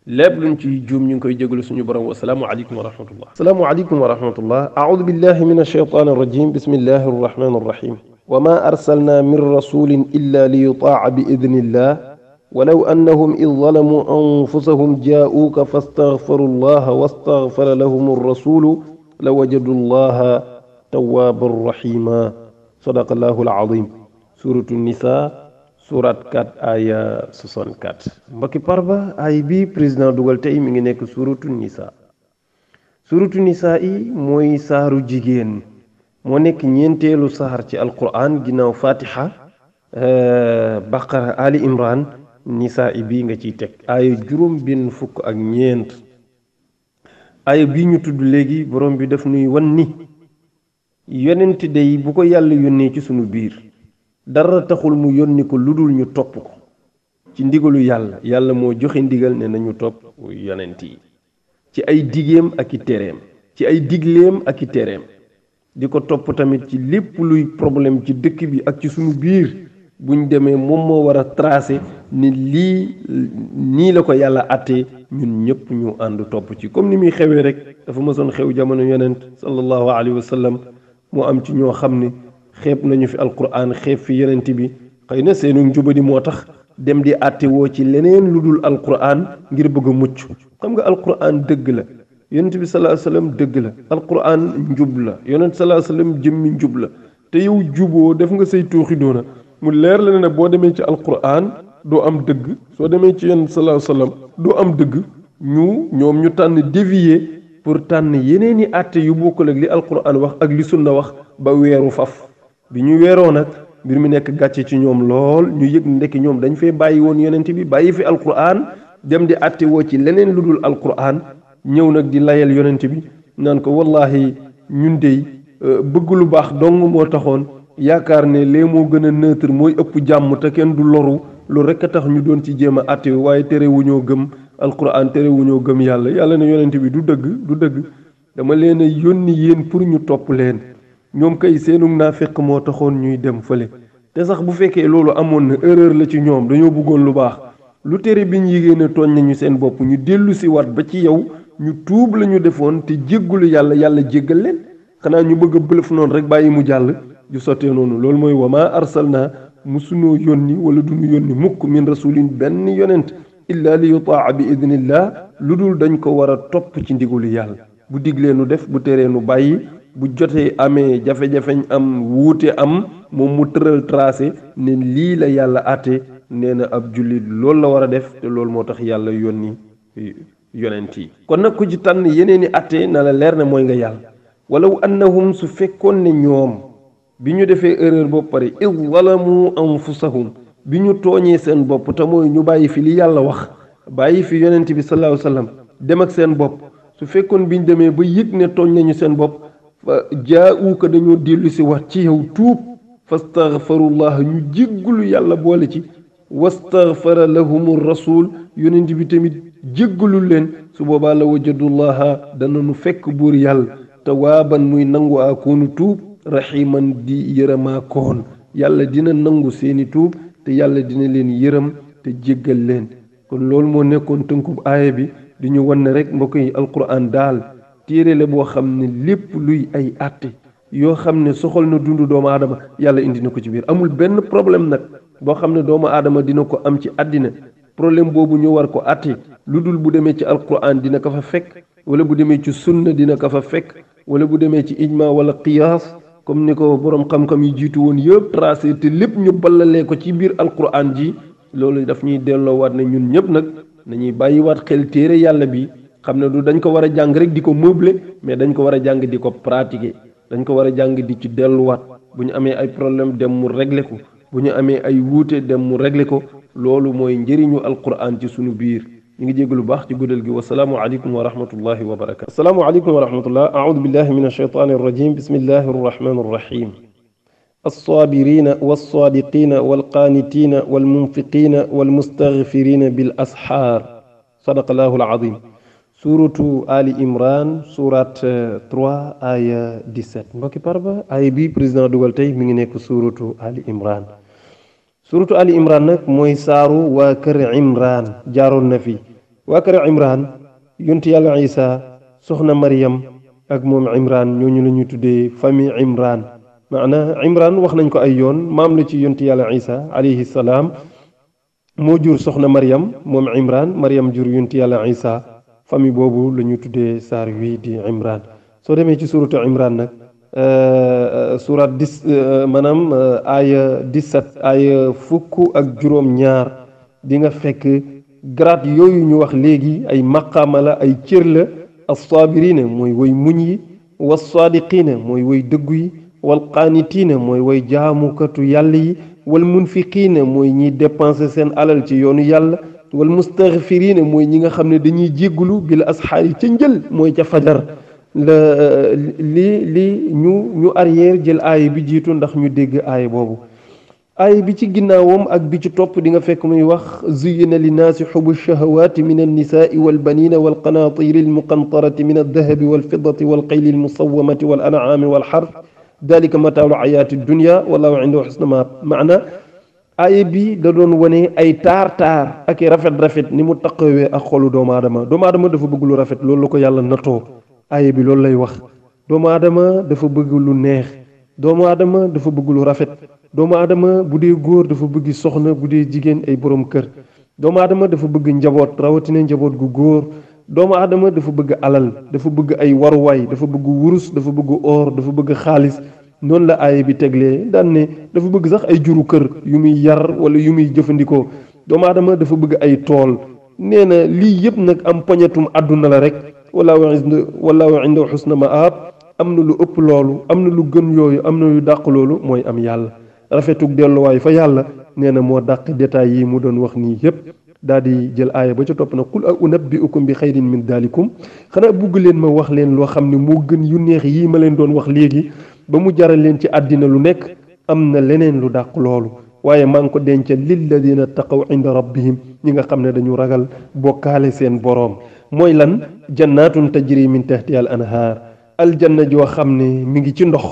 lépp luñ ci juum ñu ngi koy jégalu suñu borom wa salaamu aleykum wa rahmatullah salaamu aleykum wa rahmatullah a'uudu billahi min ash-shaytaani ar-rajiim bismillahi ar-rahmaani ar-rahiim wa maa arsalnaa min rasuulin illaa liyutaa'a bi idnillah walaw annahum id zalamu anfusahum jaa'uuka fastaghfaru llaha wastaghfara lahum rasulu la wajadu llaha tawaaban rahima. sadaqallahu alazim. suratu nisa surat 4 aya 64. mbokki parba ay bi président dugal tey mi ngi nekk suratu nisa. suratu nisa yi mooy saaru jigéen, moo nekk ñeenteelu saar ci alquran ginnaaw fatiha, baqara, ali imran, nisa i bii nga ciy teg aaya juróom benn fukk ak ñeent. aaya bii ñu tudd léegi borom bi daf nuy wan ni yonent day bu ko yàlla yónnee ci sunu biir dara taxul mu yónni ko lu dul ñu topp ko ci ndigalu yàlla. yàlla moo joxe ndigal ne nañu topp yonent yi ci ay digeem ak i tereem, ci ay digleem ak i tereem, di ko topp tamit ci lépp luy problème ci dëkk bi ak ci sunu biir. buñ demee moom moo war a tracé ni lii nii la ko yàlla attee, ñun ñëpp ñu ànd topp ci comme ni muy xewee rek. dafa mësoon xew jamono yonent sallallahu alayhi wa sallam moo am ci ñoo xam ne xeeb nañu fi alquran, xeeb fi yonent bi. xëy na seenu njubadi moo tax dem di atte woo ci leneen lu dul alquran ngir bëgg a mucc. xam nga alquran dëgg la, yonent bi sallallahu alayhi wa sallam dëgg la, alquran njub la, yonent sallallahu alayhi wa sallam jëmmi njub la. te yow juboo def nga say tooxi doona mu leer la ne boo demee ci alquran doo am dëgg, soo demee ci yonent sallallahu alayhi wa sallam doo am dëgg. ñoom ñu tànn dévier pour tànn yeneeni àtte yu bokkul ak li alquran wax ak li sunna wax ba weeru faf. bi ñu weeroo nag mbir mi nekk gàcce ci ñoom lool, ñu yëg ndekki ñoom dañ fee bàyyi woon yonent bi, bàyyi fi alquran, dem di àtte woo ci leneen lu dul alquran. ñëw nag di layal yonent bi naan ko wallahi ñun dey bëgg lu baax dong moo taxoon, yaakaar ne lee moo gën a neutre, mooy ëpp jàmm te kenn du loru, lu rekk a tax ñu doon ci jéem a àtte waaye tere wu ñoo gëm alquran, tere wu ñoo gëm yàlla. yàlla ne yonent bi du dëgg dama leen a yónni yéen pour ñu topp leen. ñoom kay seenu naafeq moo taxoon ñuy dem fële. te sax bu fekkee loolu amoon na erreur la ci ñoom, dañoo bëggoon lu baax. lu tere bi ñu yégée ne tooñ nañu seen bopp ñu dellu si wat ba ci yow, ñu tuub la ñu defoon te jéggulu yàlla, yàlla jéggal leen. xanaa ñu bëgg a bëlëf noonu rek bàyyi mu jàll ju sottee noonu. loolu mooy wama arsalna musunoo yónni wala duñu yónni mukk min rasulin benn yonent illa li yutaa bi idnillah, lu dul dañ ko war a topp ci ndigalu yàlla. bu diglee nu def, bu teree nu bàyyi. bu jotee amee jafe-jafeñ am, wuute am, moom mu tëral tracé ne lii la yàlla àtte. nee na ab jullit loolu la war a def, te loolu moo tax yàlla yónni yonent yi. kon nag ku ci tànn yeneeni àtte na la leer ne mooy nga yàlla. walaw annahum su fekkoon ne ñoom bi ñu defee erreur boobu pare id zalamu anfusahum, bi ñu tooñee seen bopp te mooy ñu bàyyi fi li yàlla wax, bàyyi fi yonent bi sallallahu alayhi wasallam, dem ak seen bopp. su fekkoon biñ demee ba yëg ne tooñ nañu seen bopp, fa jaa'uuka dañoo dellu si wax ci yow tuub, fastaghfarullah ñu jéggulu yàlla boole ci, wastaghfara lahumu rasul, yonent bi tamit jéggalul leen. su boobaa la wajadullaha dana nu fekk buur yàlla tawaaban muy nangu akoonu tuub, rahiman di yërëmaa koon. yàlla dina nangu seeni tuub te yàlla dina leen yërëm te jéggal leen. kon loolu moo nekkoon tënkub aaya bi di ñu wan ne rek mbokk yi alquran daal téere la boo xam ne lépp luy ay àtte yoo xam ne soxal na dundu doomu aadama yàlla indi na ko ci biir. amul benn problème nag boo xam ne doomu aadama dina ko am ci àddina, problème boobu ñu war ko àtte, lu dul bu demee ci alquran dina ko fa fekk, wala bu demee ci sunna dina ko fa fekk, wala bu demee ci ijma wala qiyaas comme ni ko boroom xam-xam yi jiitu woon yëpp tracé, te lépp ñu ballalee ko ci biir alquran ji. loolu daf ñuy delloowaat ne ñun ñëpp nag nañuy bàyyiwaat xel téere yàlla bi, xam ne du dañ ko war a jàng rek di ko meubler, mais dañ ko war a jàng di ko pratiquer. dañ ko war a jàng di ci delluwaat. bu ñu amee ay problème dem mu régler ko, bu ñu amee ay wuute dem mu régler ko. loolu mooy njëriñu alquran ci sunu biir. ñu ngi jégg lu baax ci guddal gi. wasalaamu aleykum wa rahmatullahi wa barakatu. asalaamu aleykum wa rahmatullah. aoudu billahi min alshaytani arrajim. bismillahi arrahmani arrahim. الصابرين والصادقين والقانتين والمنفقين والمستغفرين بالأسحار. صدق الله العظيم. سورة آل إمران سورة 3 آية 17. mbokki parba ay bi président dugal tey mi ngi nekk suuratu Ali Imran. suuratu Ali Imran nag mooy saaru waa kër Imran, jaaroon na fi. waa kër Imran yonent yàlla Isa, soxna Maryam ak moom Imran, ñooñu la ñuy tuddee famille Imran. maana Imran wax nañ ko ay yoon, maam la ci yonent yàlla Isa alayhi salaam. moo jur soxna Maryam moom Imran Maryam jur yonent yàlla Isa famille boobu la ñu tuddee saar wii di Imran soo demee ci suratu Imran nag surat 10 maanaam aaya 17 aaya fukk ak juróom-ñaar di nga fekk grade yooyu ñu wax léegi ay maqaama la ay cër la as-saabiriina mooy woy muñ yi was-saadiqiina mooy woy dëggu yi wal qaanitiina mooy woy jaamukatu yàlla yi wal munfiqiina mooy ñiy dépenser seen alal ci yoonu yàlla wal mustaghfiriina mooy ñi nga xam ne dañuy jéggulu bil asxaar yi ca njël mooy ca fajar la li ñu arrière jël aaya bi jiitu ndax ñu dégg aaya boobu aaya bi ci ginnaawam ak bi ci topp di nga fekk muy wax zuyyina linnaasi xubu shahawaati min annisaai walbanina walqanaatiri almuqantarati min aldahabi walfiddati walqayli almusawamati wal an'aami walxarf dalika mataalu ayaati dunya wallahu indahu xusna maab maana aaya bi da doon wane ay taar ak rafet ni mu taqawee ak xolu doomu aadama dafa bëgg lu rafet loolu la ko yàlla natoo aaya bi loolu lay wax doomu aadama dafa bëgg lu neex doomu aadama dafa bëgg lu rafet doomu aadama bu dee góor dafa bëgg soxna bu dee jigéen ay borom kër doomu aadama dafa bëgg njaboot rawatina njaboot gu góor doomu aadama dafa bëgg alal dafa bëgg ay waruwaay dafa bëgg wurus dafa bëgg or dafa bëgg xaalis noonu la aaya bi teglee daan ne dafa bëgg sax ay juru kër yu muy yar wala yu muy jëfandikoo doomu aadama dafa bëgg ay tool nee na lii yëpp nag am poñetum àdduna la rek wallahu indahu xusna maab am na lu ëpp loolu am na lu gën yooyu am na lu dàq loolu mooy am yàlla rafetug delluwaay fa yàlla nee na moo dàq détails yi mu doon wax nii yëpp daal di jël aaya ba ca topp na qul a unabbiukum bi xayrin min dalikum xanaa bugg leen ma wax leen loo xam ne moo gën yu neex yii ma leen doon wax léegi ba mu jaral leen ci àddina lu nekk am na leneen lu dàq loolu waaye maa ngi ko dencal lilladina taqaw inda rabbihim ñi nga xam ne dañu ragal bokkaale seen boroom mooy lan jannatun tajri min tahtiha al anhaar aljanna joo xam ne mi ngi ci ndox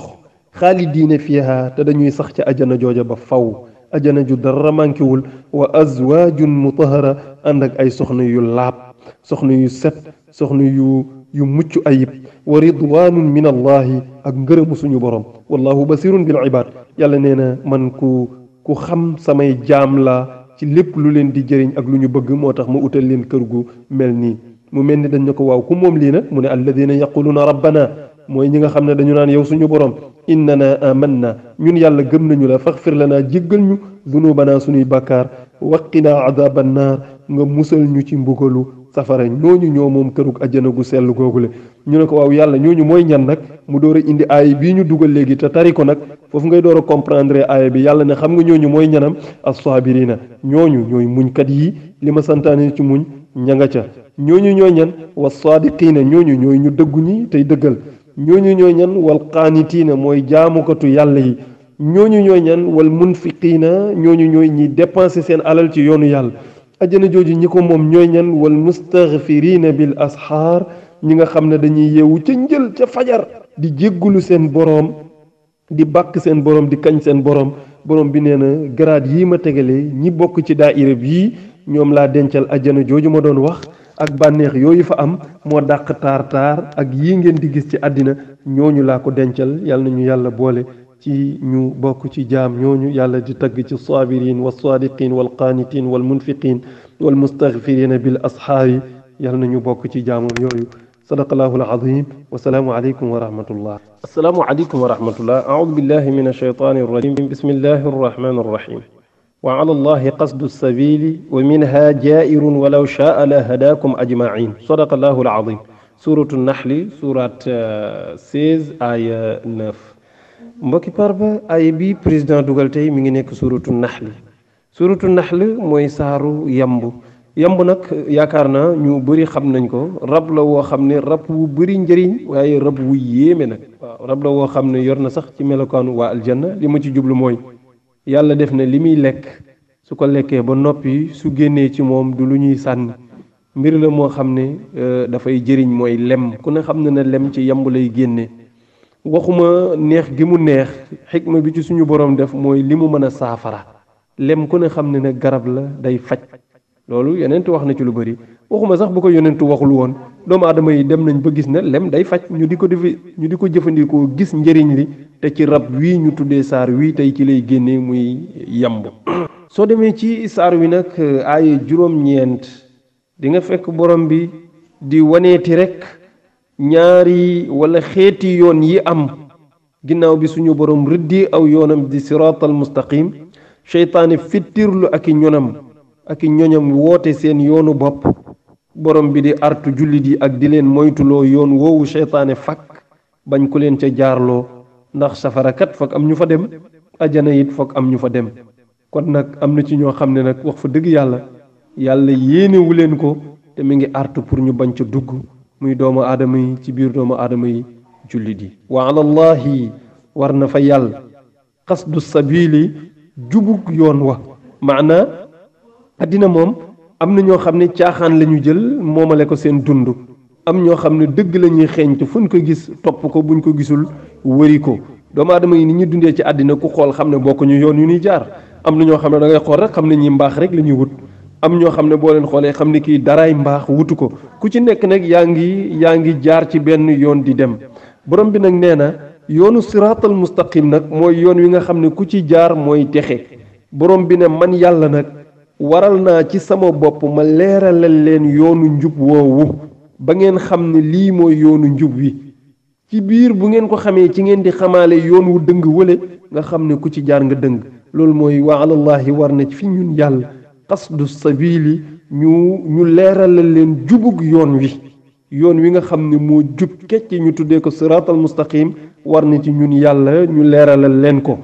xaalidiina fiha te dañuy sax ca ajana jooja ba faw ajana ju dara mànkiwul wa azwaajun mutahara ànd ak ay soxna yu laab soxna yu set soxna yu mucc ayib wa ridwanun min allahi ak ngërëmu suñu borom wallahu basirun bil ibad yàlla nee na man ku xam samay jaam la ci lépp lu leen di jëriñ ak lu ñu bëgg moo tax ma utal leen kër gu mel nii mu mel ni dañ ne ko waaw ku moom lii nag mu ne alladina yaquluna rabbana mooy ñi nga xam ne dañu naan yow suñu borom innana amanna ñun yàlla gëm nañu la faxfir lana jéggal ñu dunubana suñuy bàkkaar waqina adaban naar nga musal ñu ci mbugalu safara ñooñu ñoo moom kërug ajjana gu sell googule ñu ne ko waaw yàlla ñooñu mooy ñan nag mu door a indi aaya bii ñu dugal léegi te tari ko nag foofu ngay door a comprendre aaya bi yàlla ne xam nga ñooñu mooy ñanam as-saabirina ñooñu ñooy muñkat yi li ma santaane ci muñ ña nga ca ñooñu ñooy ñan was-saadiqiina ñooñu ñooy ñu dëggu ñi tey dëggal ñooñu ñooy ñan wal qaanitiina mooy jaamukatu yàlla yi ñooñu ñooy ñan wal munfiqiina ñooñu ñooy ñi dépenser seen alal ci yoonu yàlla ajjana jooju ñi ko moom ñooy ñan wal mustaghfirina bil asxaar ñi nga xam ne dañuy yeewu ca njël ca fajar di jéggulu seen boroom di bàkk seen boroom di kañ seen boroom bi nee na grade yii ma tegalee ñi bokk ci daaira bii ñoom laa dencal ajjana jooju ma doon wax ak bànneex yooyu fa am moo dàq taar ak yii ngeen di gis ci àddina ñooñu laa ko dencal yàlla nañu yàlla boole ci ñu bokk ci jaam ñooñu yàlla di tagg ci saabiriin wa saadiqiin wal qaanitiin wal munfiqiin wal mustaghfiriina bil asxaari yàlla nañu bokk ci jaamam yooyu sadaqallahu al-azim wa salaamu aleykum wa rahmatullah assalaamu aleykum wa rahmatullah aoudu billahi min ashaytaani arrajim bismillahi arrahmani arrahim wa ala allahi qasdu sabili wa minha jaa'irun walaw shaa la hadaakum ajmain sadaqallahu al-azim suratu naxli surat 16 aya 9 mbokki parba ay bi président dugal tey mi ngi nekk suratu naxl mooy saaru yamb nag yaakaar naa ñu bëri xam nañ ko rab la woo xam ne rab wu bëri njëriñ waaye rab wu yéeme nag waaw rab la woo xam ne yor na sax ci melokaanu waa aljanna li ma ci jublu mooy yàlla def na li muy lekk su ko lekkee ba noppi su génnee ci moom du lu ñuy sànni mbir la moo xam ne dafay jëriñ mooy lem ku ne xam ne lem ci yamb lay génne waxuma neex gi mu neex xikma bi ci suñu borom def mooy li mu mën a saafara lem ku ne xam ne garab la day faj loolu yonent wax na ci lu bëri waxuma sax bu ko yonent waxul woon doomu aadama yi dem nañ ba gis ne lem day faj ñu di ko jëfandikoo gis njëriñ li te ci rab wii ñu tuddee saar wii tey ci lay génnee muy yamb soo demee ci saar wi nag aaye juróom-ñeent di nga fekk borom bi di waneeti rek ñaari wala xeeti yoon yi am ginnaaw bi suñu borom rëddee aw yoonam di siraatal mustaqim seytaane fittirlu ak i ñoñam woote seen yoonu bopp borom bi di artu jullit yi ak di leen moytuloo yoon woowu seytaane fakk bañ ko leen ca jaarloo ndax safarakat foog am ñu fa dem ajana it foog am ñu fa dem kon nag am na ci ñoo xam ne nag wax fa dëgg yàlla yéenewu leen ko te mi ngi artu pour ñu bañ ca dugg muy doomu aadama yi ci biir doomu aadama yi jullit yi wa alallahi war na fa yàlla qasdu sabili jubug yoon wa maanaa addina moom am na ñoo xam ne caaxaan la ñu jël moomale ko seen dund am ñoo xam ne dëgg la ñuy xeeñtu fu ñu ko gis topp ko buñ ko gisul wëri ko doomu aadama yi ni ñu dundee ci àddina ku xool xam ne bokk ñu yoon yu ñuy jaar am na ñoo xam ne da ngay xool rek xam ne ñi mbaax rek la ñuy wut am ñoo xam ne boo leen xoolee xam ne kii daraay mbaax wutu ko ku ci nekk nag yaa ngi jaar ci benn yoon di dem borom bi nag nee na yoonu siraatal mustaqim nag mooy yoon wi nga xam ne ku ci jaar mooy texe borom bi ne man yàlla nag waral naa ci sama bopp ma leeralal leen yoonu njub woowu ba ngeen xam ne lii mooy yoonu njub wi ci biir bu ngeen ko xamee ci ngeen di xamaale yoon wu dëng wële nga xam ne ku ci jaar nga dëng loolu mooy wa alallahi war na ci fi ñun yàlla qasdu sabili ñu leeralal leen jubug yoon wi nga xam ne moo jub kecc ñu tuddee ko siraatal mustaqim war na ci ñun yàlla ñu leeralal leen ko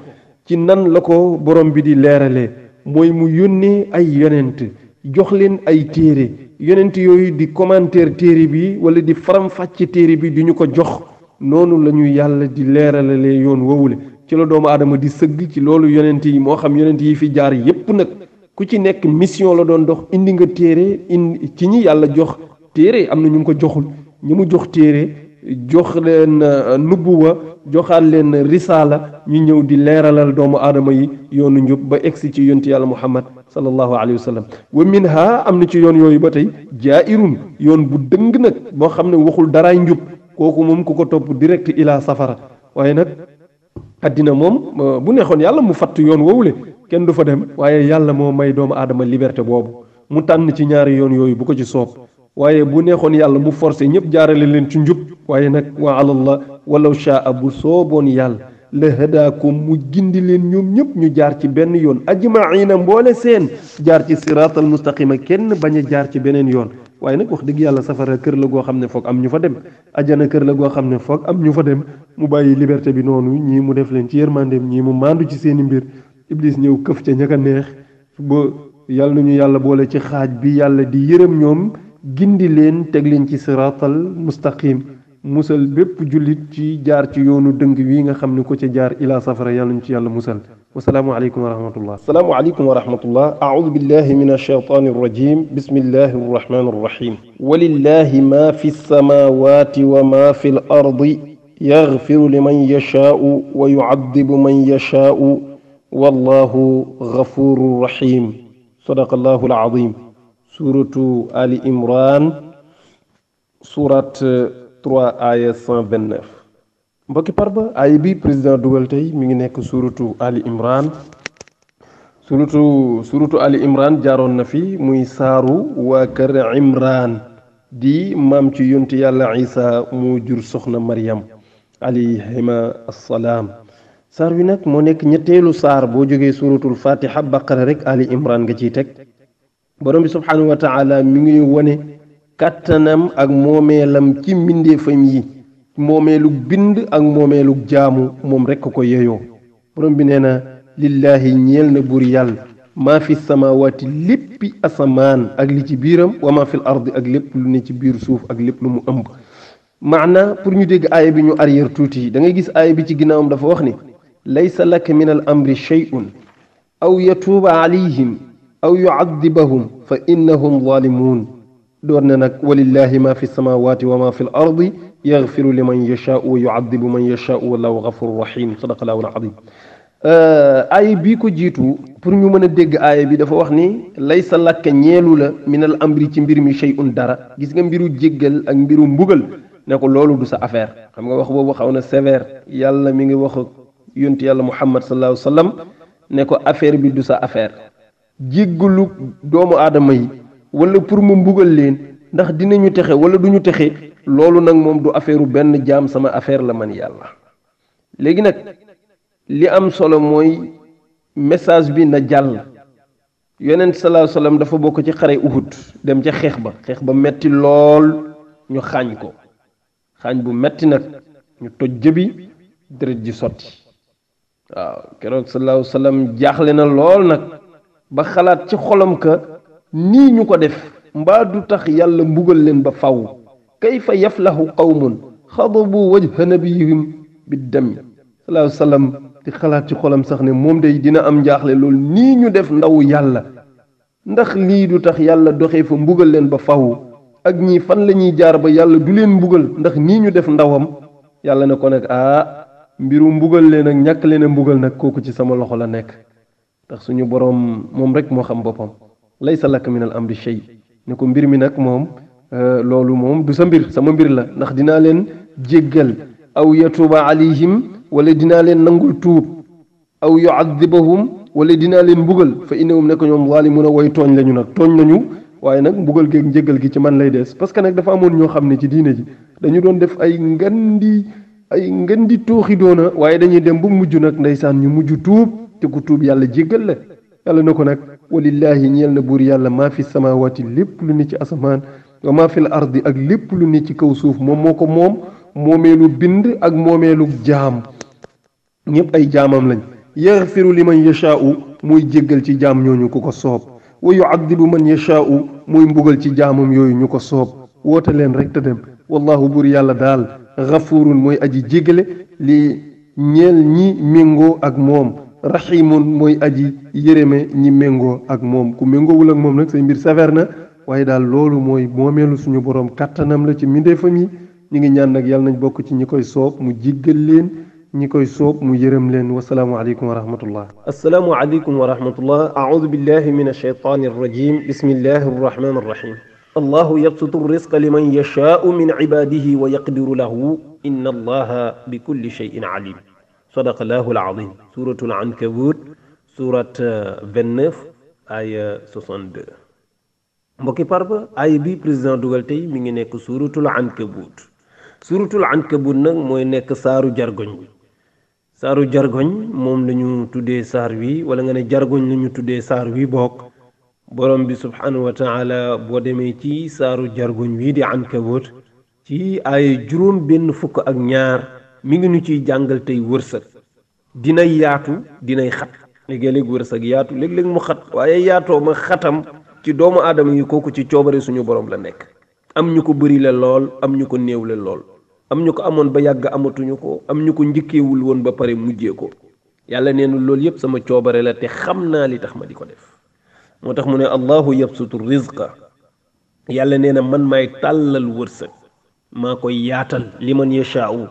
ci nan la ko borom bi di leeralee mooy mu yónnee ay yonent jox leen ay téere yonent yooyu di commentaire téere bi wala di faram-fàcce téere bi di ñu ko jox noonu la ñu yàlla di leeralalee yoon wowule ci la doomu aadama di sëgg ci loolu yonent yi moo xam yonent yi fi jaar yépp nag ku ci nekk mission la doon dox indi nga téere ci ñi yàlla jox téere am na ñu ko joxul ñi mu jox téere jox leen nubuwa joxaat leen risaala ñu ñëw di leeralal doomu aadama yi yoonu njub ba egsi ci yonti yàlla muhammad sallallahu alayhi wa sallam wa minha am na ci yoon yooyu ba tey jaa'irun yoon bu dëng nag boo xam ne waxul daraay njub kooku moom ku ko topp direct ila safara waaye nag addina moom bu neexoon yàlla mu fatt yoon woowule kenn du fa dem waaye yàlla moo may doomu aadama liberté boobu mu tànn ci ñaari yoon yooyu bu ko ci soob waaye bu neexoon yàlla mu forcé ñëpp jaarale leen ci njub waaye nag wa alallah walaw shaa bu sooboon yàlla la hadaakum mu gindi leen ñoom ñëpp ñu jaar ci benn yoon ajmaina mboole seen jaar ci siraatal mustaqima kenn bañ a jaar ci beneen yoon waaye nag wax dëgg yàlla safara kër la goo xam ne foog am ñu fa dem ajana kër la goo xam ne foog am ñu fa dem mu bàyyi liberté bi noonu ñii mu def leen ci yërmandeem ñii mu maandu ci seeni mbir iblis ñëw këf ca ñaka neex ba yàlla nañu yàlla boole ci xaaj bi yàlla di yërëm ñoom gindi leen teg leen ci siraatal mustaqim musal bépp jullit ci jaar ci yoonu dëng wi nga xam ne ko ca jaar ila safara yàlla ñu ci yàlla musal wasalaamu aleykum wa rahmatullah asalaamu aleykum wa rahmatullah aaudu billahi min alshaytani arrajim bismillahi arrahmani arrahim walillahi ma fi lsamawati wa ma fi l ardi yaghfiru liman yashaau wa yucadibu man yashaau wallahu ghafurur rahim sadaqa allahu alazim suratu Ali Imran surat 3 aya 129 mbokki parba aaya bi président dugal tey mi ngi nekk suratu Ali Imran suratu Ali Imran jaaroon na fi muy saaru waa kër Imran di maam ci yonti yàlla Isa mu jur soxna Maryam alayhima assalaam saar wi nag moo nekk ñetteelu saar boo jógee suratul fatiha baqara rek Ali Imran nga ciy teg borom bi subhanahu wa taala mi ngi wone kàttanam ak moomeelam ci mbindeefam yi moomeelug bind ak moomeelug jaamu moom rekk ko yeyoo borom bi nee na lillaahi ñeel na buur yàlla maa fi samawaati léppi asamaan ak li ci biiram wa maa fil ardi ak lépp lu ne ci biir suuf ak lépp lu mu ëmb maana pour ñu dégg aaya bi ñu arrière tuuti da ngay gis aaya bi ci ginnaawam dafa wax ni laysa laka min al amri shay'un aw yatuuba alayhim aw yu'adhibahum fa innahum zalimun door na nag walillahi ma fi samawati wa ma fi l ardi yaghfiru liman yashaau wa yu'adhibu man yashaau wallahu ghafurur rahim sadaqallahu al-azim aaya bii ko jiitu pour ñu mën a dégg aaya bi dafa wax ni laysa lakka ñeelu la minal amri ci mbir mi shay'un dara gis nga mbiru jéggal ak mbiru mbugal ne ko loolu du sa affaire xam nga wax boobu xaw na sévère yàlla mi ngi wax yonti yàlla muhammad sallallahu alayhi wa sallam ne ko affaire bi du sa affaire jéggalu doomu aadama yi wala pour mu mbugal leen ndax dinañu texe wala duñu texe loolu nag moom du affaireu benn jaam sama affaire la man yàlla léegi nag li am solo mooy message bi na jàll yonent sallallahu alayhi wa sallam dafa bokk ci xare Uhud dem ca xeex ba metti lool ñu xaañ ko xaañ bu metti nag ñu toj jëbi deret ji sotti waaw keroog sallallahu alayhi wa sallam jaaxle na lool nag ba xalaat ci xolam ka nii ñu ko def mbaa du tax yàlla mbugal leen ba faw kayfa yaflahu qawmun xadabu wajha nabiyihim biddami sallallahu alayhi wa sallam di xalaat ci xolam sax ne moom day dina am njaaxle loolu nii ñu def ndaw yàlla ndax lii du tax yàlla doxee fa mbugal leen ba faw ak ñii fan la ñuy jaar ba yàlla du leen mbugal ndax nii ñu def ndawam yàlla ne ko nag mbiru mbugal leen ak ñàkk leen a mbugal nag kooku ci sama loxo la nekk ndax suñu boroom moom rek moo xam boppam laysa laka min al amri shay ne ko mbir mi nag moom loolu moom du sa mbir sama mbir la ndax dinaa leen jéggal aw yatuba alayhim wala dinaa leen nangul tuub aw yuadibahum wala dinaa leen mbugal fa innahum nekk ñoom zalimuna way tooñ lañu nag tooñ nañu waaye nag mbugal geeg njëgal gi ci man lay des parce que nag dafa amoon ñoo xam ne ci diine ji dañu doon def ay ngandi tooxi doona waaye dañuy dem bu mujj nag ndeysaan ñu mujj tuub te ku tuub yàlla jéggal la yàlla na ko nag walillahi ñeel na buur yàlla maa fi samawati lépp lu ne ci asamaan wa maa fi l ardi ak lépp lu ne ci kaw suuf moom moo ko moom moomeelu bind ak moomeelu jaam ñëpp ay jaamam lañ yaxfiru liman yashaa'u muy jéggal ci jaam ñooñu ku ko soob wa yu'adhibu man yashaa'u muy mbugal ci jaamam yooyu ñu ko soob woote leen rek te dem wallahu buur yàlla daal gafurun mooy aji jéggale li ñeel ñi méngoo ak moom rahimun mooy aji yërëme ñi méngoo ak moom ku méngoowul ak moom nag say mbir sévère na waaye daal loolu mooy moomeelu suñu boroom kàttanam la ci mbindeefam yi ñi ngi ñaan nag yàlla nañ bokk ci ñi koy soob mu jéggal leen ñi koy soob mu yërëm leen wasalaamu aleykum wa rahmatullah assalaamu aleykum wa rahmatullah aoudu billahi min alshaytani arrajim bismillahi arrahmani arrahim allahu yabsutu risqa liman yashaau min ibadihi wa yaqdiru lahu inna allaha bi kulli cheyin alim sadaqa allahu alazim suratul ankabut surat 29 aya 62 mbokki parba aaya bi président dugal tey mi ngi nekk suratul ankabut nag mooy nekk saaru jargoñ moom lañu tuddee saar wi wala nga ne jargoñ lañu tuddee saar wi bokk borom bi subhanahu wa taala boo demee ci saaru jargoñ wi di ankabut ci ay juróom benn fukk ak ñaar mi ngi ñu ciy jàngal tey wërsëg dinay yaatu dinay xat léeg-léeg wërsëg yaatu léeg-léeg mu xat waaye yaatoo ma xatam ci doomu aadama yi kooku ci coobare suñu borom la nekk am ñu ko bëri la lool am ñu ko néew la lool am ñu ko amoon ba yàgg amatuñu ko am ñu ko njëkkeewul woon ba pare mujjee ko yàlla nee na loolu yépp sama coobare la te xam naa li tax ma di ko def moo tax mu ne allahu yabsutu rizqa yàlla nee na man maay tàllal wërsëg maa koy yaatal liman yashaa'u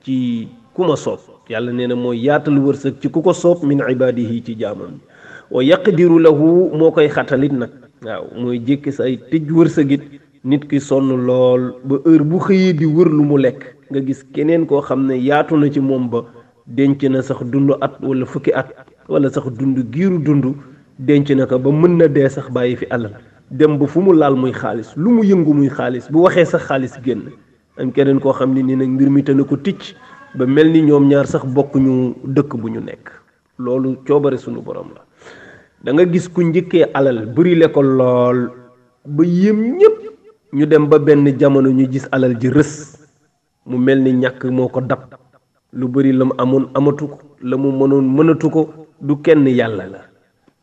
ci ku ma soob yàlla nee na mooy yaatal wërsëg ci ku ko soob min ibadihi ci jaamam wa yaqdiru lahu moo koy xatalit nag waaw mooy jékki say tëj wërsëgit nit ki sonn lool ba heure bu xëyee di wër lu mu lekk nga gis keneen koo xam ne yaatu na ci moom ba denc na sax dund at wala fukki at wala sax dund giiru dund denc na ko ba mën na dee sax bàyyi fi alal dem ba fu mu laal muy xaalis lu mu yëngu muy xaalis bu waxee sax xaalis génn am keneen koo xam ne nii nag mbir mi te na ko ticc ba mel ni ñoom ñaar sax bokk ñu dëkk bu ñu nekk loolu coobare sunu borom la da nga gis ku njëkkee alal bëri le ko lool ba yéem ñépp ñu dem ba benn jamono ñu gis alal ji rës mu mel ni ñàkk moo ko dab lu bëri la mu amoon amatu ko la mu mënoon mënatu ko du kenn yàlla la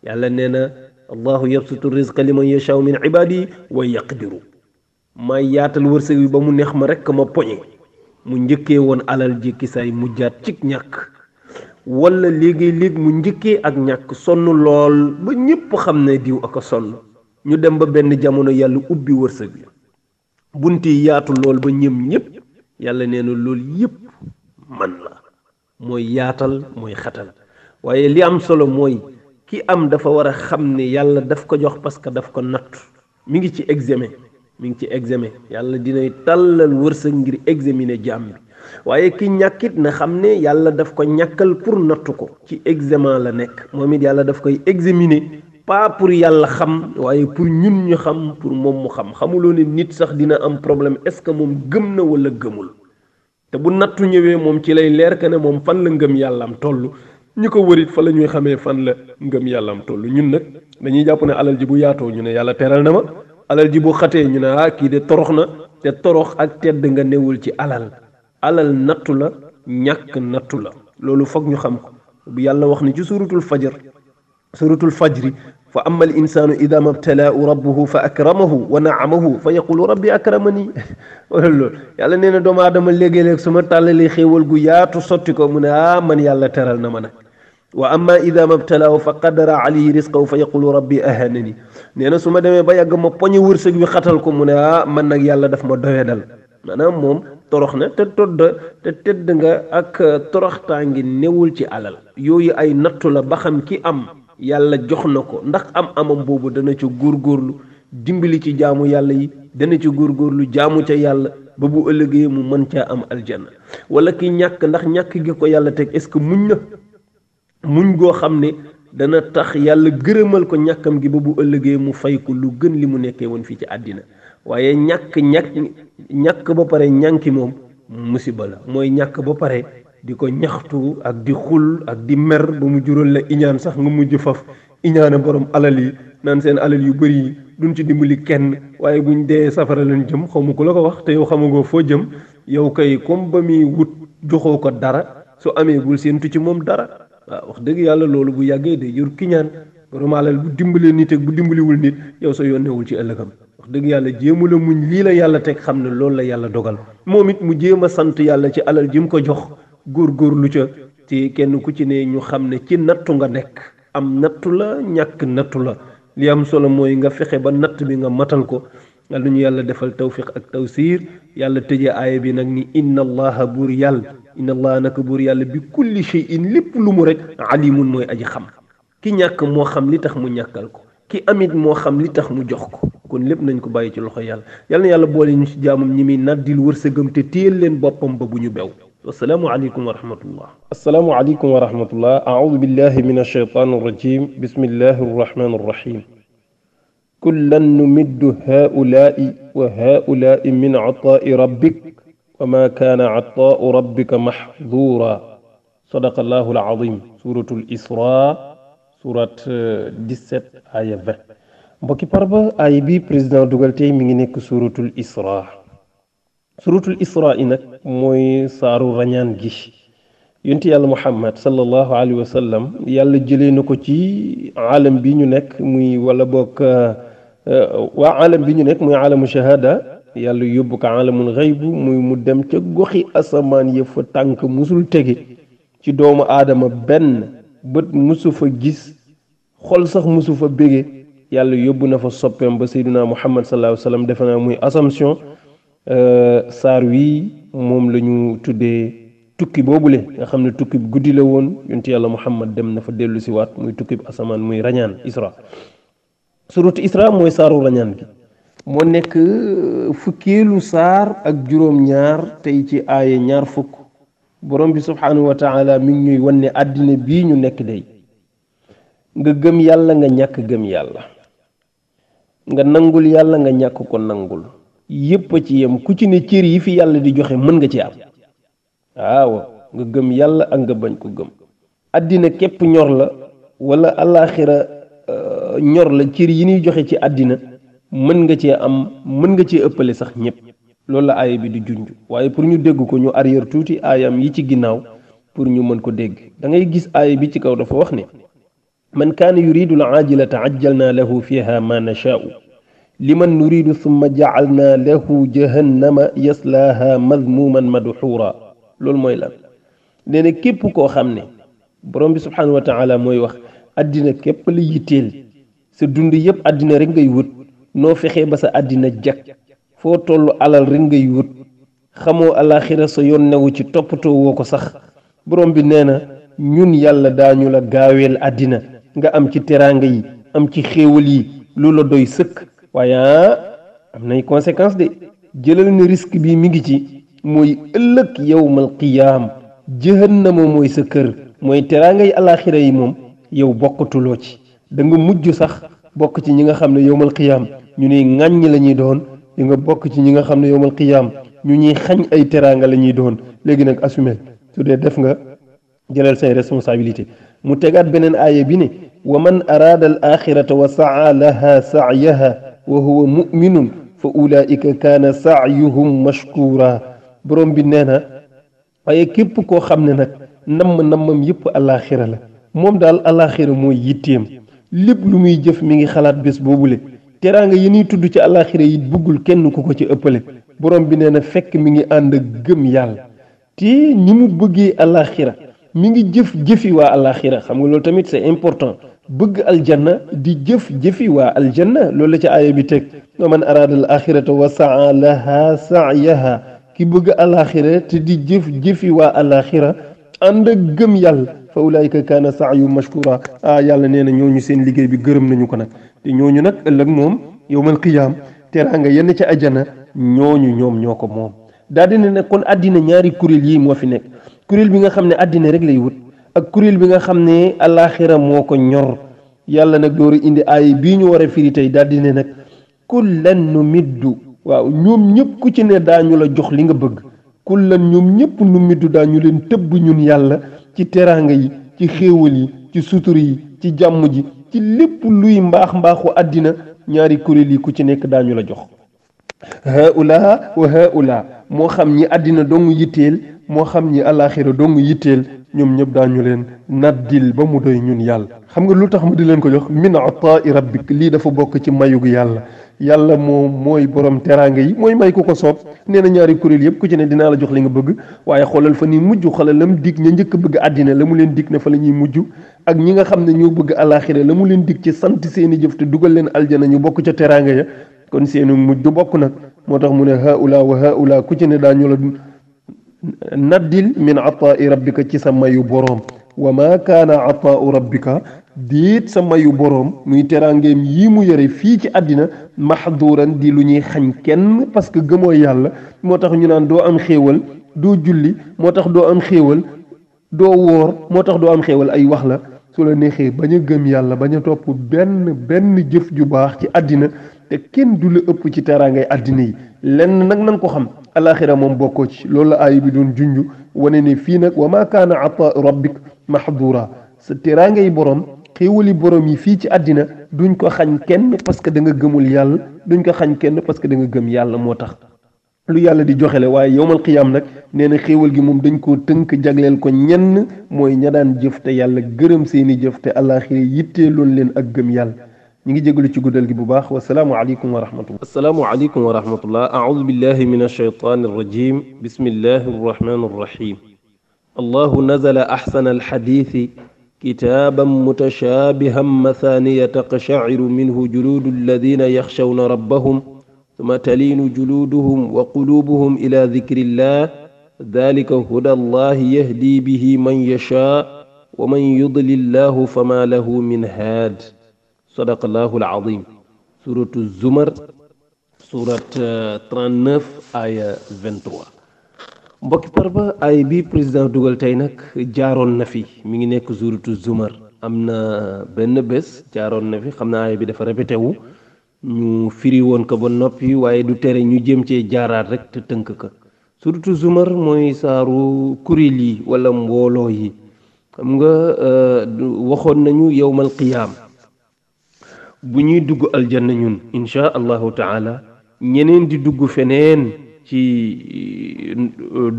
yàlla nee na allahu yabsutu rizqa liman yashaa'u min ibadihi wa yaqdiru may yaatal wërsëg bi ba mu neex ma rekk ma poñe mu njëkkee woon alal ji ki say mujjaat cig ñàkk wala léegi-léeg mu njëkkee ak ñàkk sonn lool ba ñépp xam ne diw ak a sonn ñu dem ba benn jamono yàlla ubbi wërsëg bi bunti yaatu lool ba ñëm ñépp yàlla nee na loolu yépp man la mooy yaatal mooy xatal waaye li am solo mooy ki am dafa war a xam ne yàlla daf ko jox parce que daf ko nattu mi ngi ci examen yàlla dinay tàllal wërsëg ngir examiner jaam bi waaye ki ñàkkit na xam ne yàlla daf ko ñàkkal pour nattu ko ci examen la nekk moom it yàlla daf koy examiner pas pour yàlla xam waaye pour ñun ñu xam pour moom mu xam. xamuloo ne nit sax dina am problème est-ce que moom gëm na wala gëmul te bu nattu ñëwee moom ci lay leer que ne moom fan la ngëm yàlla am toll ñi ko wërit fa la ñuy xamee fan la ngëm yàlla am toll. ñun nag dañuy jàpp ne alal ji bu yaatoo ñu ne yàlla teral na ma, alal ji bu xatee ñu ne kii de torox na, te torox ak tedd nga newul ci alal nattu la, ñàkk nattu la. loolu foog ñu xam ko bu yàlla wax ni ci suratul fajri fa amma al insanu ida mabtalaahu rabbuhu fa akramahu wa naamahu fa yaqulu rabbi akramani wala loolu yàlla nee na doomu aadama léegi-léeg su ma tàllalee xéewal gu yaatu sotti ko mu ne man yàlla teral na ma nag. wa amma ida mabtalaahu fa qadara alayhi rizqahu fa yaqulu rabbi ahanani nee na su ma demee ba yàgg ma poñe wërsëg wi xatal ko mu ne man nag yàlla daf ma doyadal. maanaam moom torox na te tedd nga ak toroxtaa ngi newul ci alal. yooyu ay nattu la ba xam ki am yàlla jox na ko ndax amam boobu dana ci góorgóorlu dimbali ci jaamu yàlla yi, dana ci góorgóorlu jaamu ca yàlla ba bu ëllëgee mu mën caa am aljanna. wala ki ñàkk ndax ñàkk gi ko yàlla teg est-ce que muñ na muñ goo xam ne dana tax yàlla gërëmal ko ñàkkam gi ba bu ëllëgee mu fay ko lu gën li mu nekkee woon fii ci àddina. waaye ñàkk ba pare ñànki moom musiba la. mooy ñàkk ba pare di ko ñaxtu ak di xul ak di mer ba mu jural la iñaan sax nga mujj faf iñaane borom alal yi naan seen alal yu bëri yi duñ ci dimbali kenn waaye buñ dee safara leen jëm. xaw ma ku la ko wax te yow xamagoo foo jëm. yow kay comme ba muy wut joxoo ko dara su amee bul séentu ci moom dara. waaw wax dëgg yàlla loolu bu yàggee day jur kiñaan. borom alal bu dimbalee nit ak bu dimbaliwul nit yow sa yónneewul ci ëllëgam. wax dëgg yàlla jéemu la muñ lii la yàlla teg xam ne loolu la yàlla dogal. moom it mu jéem a sant yàlla ci alal ji mu ko jox góorgóorlu ca ci kenn ku ci ne ñu xam ne ci nattu nga nekk. am nattu la, ñàkk nattu la. li am solo mooy nga fexe ba natt bi nga matal ko. yàlla ñu yàlla defal tawfiq ak tawsiir. yàlla tëjee aaya bi nag ni inna allaha buur yàlla inna allaha naka buur yàlla bi kulli shay'in lépp lu mu rek alimun mooy aji xam. ki ñàkk moo xam li tax mu ñàkkal ko, ki amit moo xam li tax mu jox ko. kon lépp nañ ko bàyyi ci loxo yàlla. yàlla na yàlla boole ñu ci jaamam ñi muy naddil wërsëgam te téyel leen boppam ba bu ñu bew. wassalaamu aleykum wa rahmatullah. assalaamu aleykum wa rahmatullah. aaudu billahi min alshaytan arrajim. bismillahi arrahmani arrahim. kullan numiddu haulaai wa haulaai min ataai rabbik wa ma kaana ataau rabbika mahdura. sadaqa allahu alazim. suratul isra surat 17 aya 20. mbokki parba ay bi président dugal tey mi ngi nekk suratul isra. suratul isra yi nag mooy saaru rañaan gi. yonti yàlla muhammad sallallahu alayhi wa sallam yàlla jëlee na ko ci aalam bi ñu nekk muy wala bokk waa aalam bi ñu nekk muy aalamu shahada. yàlla yóbbu ko aalamul xaybu muy mu dem ca goxi asamaan yëpp fa tànk musul tege ci doomu aadama benn bët musu fa gis xol sax musu fa bége. yàlla yóbbu na fa soppeem ba sayyidina muhammad sallallahu alayhi wa sallam defe naa muy assomption. saar wi moom la ñu tuddee tukki boobule nga xam ne tukki bi guddi la woon yonent yàlla muhammad dem na fa dellu si waat muy tukki bi asamaan muy rañaan isra. suratu isra mooy saaru rañaan gi. moo nekk fukkeelu saar ak juróom-ñaar tey ci aaya ñaar fukk. borom bi subhanahu wa taala mi ngi ñuy wan ne àddina bii ñu nekk day nga gëm yàlla nga ñàkk gëm yàlla, nga nangul yàlla nga ñàkk ko nangul yépp a ci yem. ku ci ne cër yi fi yàlla di joxe mën nga ci am. waaw nga gëm yàlla ak nga bañ ko gëm. àddina képp ñor la wala alaxira ñor la, cër yi ñuy joxe ci àddina mën nga cee am, mën nga cee ëppale sax ñëpp. loolu la aaya bi di junj. waaye pour ñu dégg ko ñu arrière tuuti aayam yi ci ginnaaw pour ñu mën ko dégg. da ngay gis aaya bi ci kaw dafa wax ne man kaana yuridu al-aajilata ajjalna lahu fiha ma nashaa'u liman nuridu thumma ja'alna lahu jahannama yaslaaha madmuman madhuura. loolu mooy lan? nee na képp koo xam ne borom bi subhanahu wa taala mooy wax àddina képp la yitteel, sa dund yépp àddina rek ngay wut, noo fexee ba sa àddina jag, foo tollu alal rek ngay wut, xamoo alaxira sa yoon newu ci toppatoo woo ko sax. borom bi nee na ñun yàlla daañu la gaaweel àddina nga am ci teraanga yi am ci xéewal yi lu la doy sëkk waaye am nay conséquence de jëlal ne risque bi mi ngi ci mooy ëllëg yawmal qiyaam jahannama mooy sa kër mooy teraanga yi alaxira yi moom yow bokkatuloo ci da nga mujj sax bokk ci ñi nga xam ne yawmal qiyaam ñu ne ŋàññ la ñuy doon di nga bokk ci ñi nga xam ne yawmal qiyaam ñu ñuy xañ ay teraanga la ñuy doon léegi nag assumé su dee def nga jëlal say responsabilité mu tegaat beneen aaya bi ne wa man araada al axirata wa saa laha sa'yaha wa huwa muminun fa ulaika kaana sa'yuhum mashkura borom bi nee na waaye képp koo xam ne nag nammam yëpp alaxira la moom daal alaxira mooy yitteem lépp lu muy jëf mi ngi xalaat bés boobule teraanga yi ñuy tudd ci alaxira yi bëggul kenn ku ko ci ëppale borom bi nee na fekk mi ngi ànd ak gëm yàlla te ni mu bëggee alaxira mi ngi jëfi waa alaxira xam nga loolu tamit c'est important bëgg aljanna di jëfi waa aljanna loolu la ci aaya bi teg wa man araada al axirata wa saa laha sa'yaha ki bëgg alaxira te di jëfi waa alaxira ànd ak gëm yàlla fa ulaayika kaana sa'yu mashkura yàlla nee na ñooñu seen liggéey bi gërëm nañu ko nag te ñooñu nag ëllëg moom yawmal qiyaam teraanga yenn ca ajjana ñooñu ñoom ñoo ko moom daal di ne kon àddina ñaari kuréel yi moo fi nekk kuréel bi nga xam ne àddina rek lay wut ak kuréel bi nga xam ne alaxira moo ko ñor yàlla nag dooru indi aay bii ñu war a firi tey daal di ne nag kullan numiddu waaw ñoom ñëpp ku ci ne daañu la jox li nga bëgg kullan ñoom ñëpp numiddu daañu leen tëbb ñun yàlla ci teraanga yi ci xéewal yi ci sutur yi ci jàmm ji ci lépp luy mbaaxu àddina ñaari kuréel yi ku ci nekk daañu la jox haula wa haula moo xam ñi àddina dong yitteel moo xam ñi alaxira dong yitteel ñoom ñëpp daañu leen naddil ba mu doy ñun yàlla xam nga lu tax ma di leen ko jox min ataai rabbik lii dafa bokk ci mayug yàlla moom mooy borom teraanga yi mooy may ku ko soob nee na ñaari kuréel yëpp ku ci ne dinaa la jox li nga bëgg waaye xoolal fa ni mujj xoolal la mu dig ña njëkk bëgg àddina la mu leen dig ne fa la ñuy mujj ak ñi nga xam ne ñoo bëgg alaxira la mu leen dig ci sant seeni jëf te dugal leen aljana ñu bokk ca teraanga ya kon seeni mujj du bokk nag moo tax mu ne haula wa haula ku ci ne daañu la naddil min ataai rabbika ci sa mayu boroom wa ma kaana ataau rabbika déet sa mayu boroom muy teraangeem yii mu yore fii ci àddina mahduran di lu ñuy xañ kenn parce que gëmoo yàlla moo tax ñu naan doo am xéewal doo julli moo tax doo am xéewal doo woor moo tax doo am xéewal ay wax la su la neexee bañ a gëm yàlla bañ a topp benn jëf ju baax ci àddina te kenn du la ëpp ci teraangay àddina yi lenn nag nan ko xam alaxira moom bokkoo ci loolu la aay bi doon junj wane ne fii nag wa ma kaana ata rabbik mahdura sa teraangay borom xéewali borom yi fii ci àddina duñ ko xañ kenn parce que da nga gëmul yàlla duñ ko xañ kenn parce que da nga gëm yàlla moo tax lu yàlla di joxele waaye yowmal qiyaam nag nee na xéewal gi moom dañ koo tënk jagleel ko ñenn mooy ña daan jëf te yàlla gërëm seeni jëf te alaxira yittee loolu leen ak gëm yàlla ñi ngi jégalu ci guddal gi bu baax wasalaamu aleykum wa rahmatullah assalaamu aleykum wa rahmatullah aoudu billahi min alshaytan arrajim bismillahi arrahmani arrahim allahu nazala ahsana alhadithi كتابا متشابها مثانية تقشعر منه جلود الذين يخشون ربهم ثم تلين جلودهم وقلوبهم إلى ذكر الله ذلك هدى الله يهدي به من يشاء ومن يضلل الله فما له من هاد صدق الله العظيم سورة الزمر سورة 39 آية 23 mbokki Parba ay bi président dugal tey nag jaaroon na fi mi ngi nekk suuratu Zumar am na benn bés jaaroon na fi xam naa ay bi dafa répété wu ñu firi woon ko ba noppi waaye du tere ñu jëm cee jaaraat rek te tënk ko suuratu Zumar mooy saaru kuréel yi wala mbooloo yi xam nga waxoon nañu yawmal qiyaam bu ñuy dugg aljanna ñun insha allahu taala ñeneen di dugg feneen ci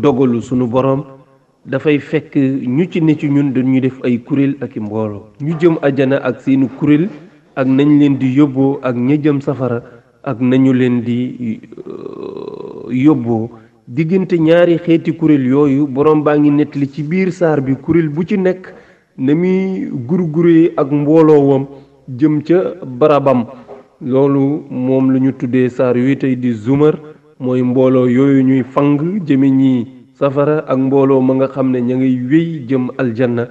dogalu sunu borom dafay fekk ñu ci ne ci ñun dañuy def ay kuréel ak i mbooloo ñu jëm ajana ak seeni kuréel ak nañ leen di yóbboo ak ña jëm safara ak nañu leen di yóbboo diggante ñaari xeeti kuréel yooyu borom baa ngi nettali ci biir saar bi kuréel bu ci nekk na muy gurguree ak mbooloowam jëm ca barabam loolu moom la ñu tuddee saar yooyu tey di Zumar mooy mbooloo yooyu ñuy fang jëme ñi safara ak mbooloo ma nga xam ne ña ngay wéy jëm aljanna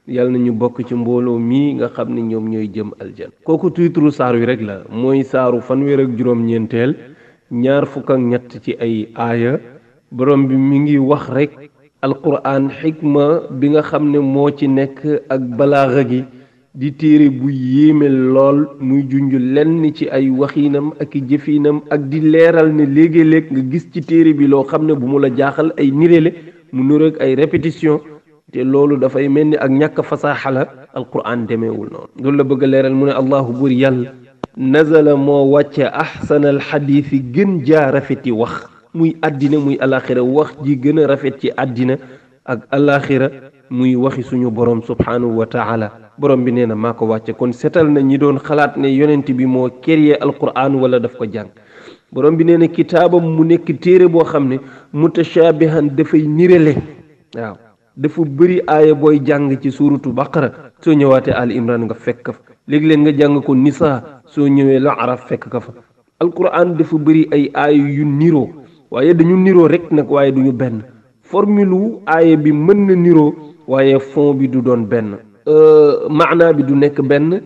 yàlla na ñu bokk ci mbooloo mii nga xam ne ñoom ñooy jëm aljan kooku tiitru saar wi rek la mooy saaru fanweer ak juróom-ñeenteel ñaar fukk ak ñett ci ay aaya borom bi mi ngi wax rek alquran xikma bi nga xam ne moo ci nekk ak balaaxa gi di téere bu yéeme lool muy junj lenn ci ay waxiinam ak i jëfiinam ak di leeral ne léegi-léeg nga gis ci téere bi loo xam ne bu mu la jaaxal ay nirele mu nuroog ay répétition te loolu dafay mel ni ak ñàkk fasaaxa la alquran demeewul noonu loolu la bëgg a leeral mu ne allahu buur yàlla nazala moo wàcce ahsanal xadiis yi gën jaa rafeti wax muy àddina muy alaxira wax ji gën a rafet ci àddina ak alaxira muy waxi suñu borom subhanahu wa taala borom bi nee na maa ko wàcce kon setal na ñi doon xalaat ne yonent bi moo créé alquran wala daf ko jàng borom bi nee na kitaabam mu nekk téere boo xam ne mutashaabihan dafay nirale waaw dafa bëri aaya booy jàng ci suuratu baqara soo ñëwaatee al imran nga fekk ka fa léegi-leen nga jàng ko nisaa soo ñëwee la araf fekk ka fa alquran dafa bëri ay aaya yu niroo waaye dañu niroo rek nag waaye duñu benn formule aaya bi mën na niroo waaye fond bi du doon benn maanaa bi du nekk benn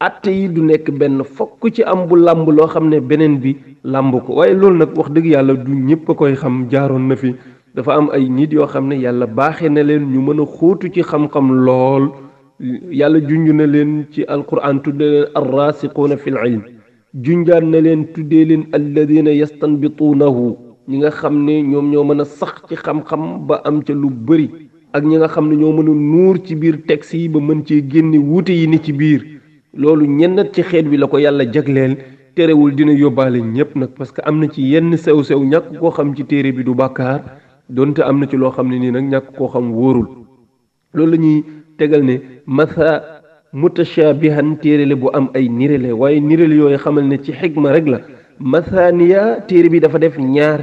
atte yi du nekk benn fokk ci am bu làmb loo xam ne beneen bi làmb ko waaye loolu nag wax dëgg yàlla du ñëpp a koy xam jaaroon na fi dafa am ay nit yoo xam ne yàlla baaxee na leen ñu mën a xóotu ci xam-xam lool yàlla junj na leen ci alquran tuddee leen arrasiquuna fi l ilm junjaan na leen tuddee leen alladina yastanbituunahu ñi nga xam ne ñoom ñoo mën a sax ci xam-xam ba am ca lu bëri ak ñi nga xam ne ñoo mën a nuur ci biir texte yi ba mën cee génne wuute yi ni ci biir loolu ñennat ci xeet wi la ko yàlla jagleel terewul dina yóbbaale ñépp nag parce que am na ci yenn sew-sew ñàkk koo xam ci téere bi du bàkkaar donte am na ci loo xam ne nii nag ñàkk koo xam wóorul loolu la ñuy tegal ne matha mutashaabihan téere bu am ay nirale waaye nirale yooyu xamal ne ci xikma rek la mathaniya téere bi dafa def ñaar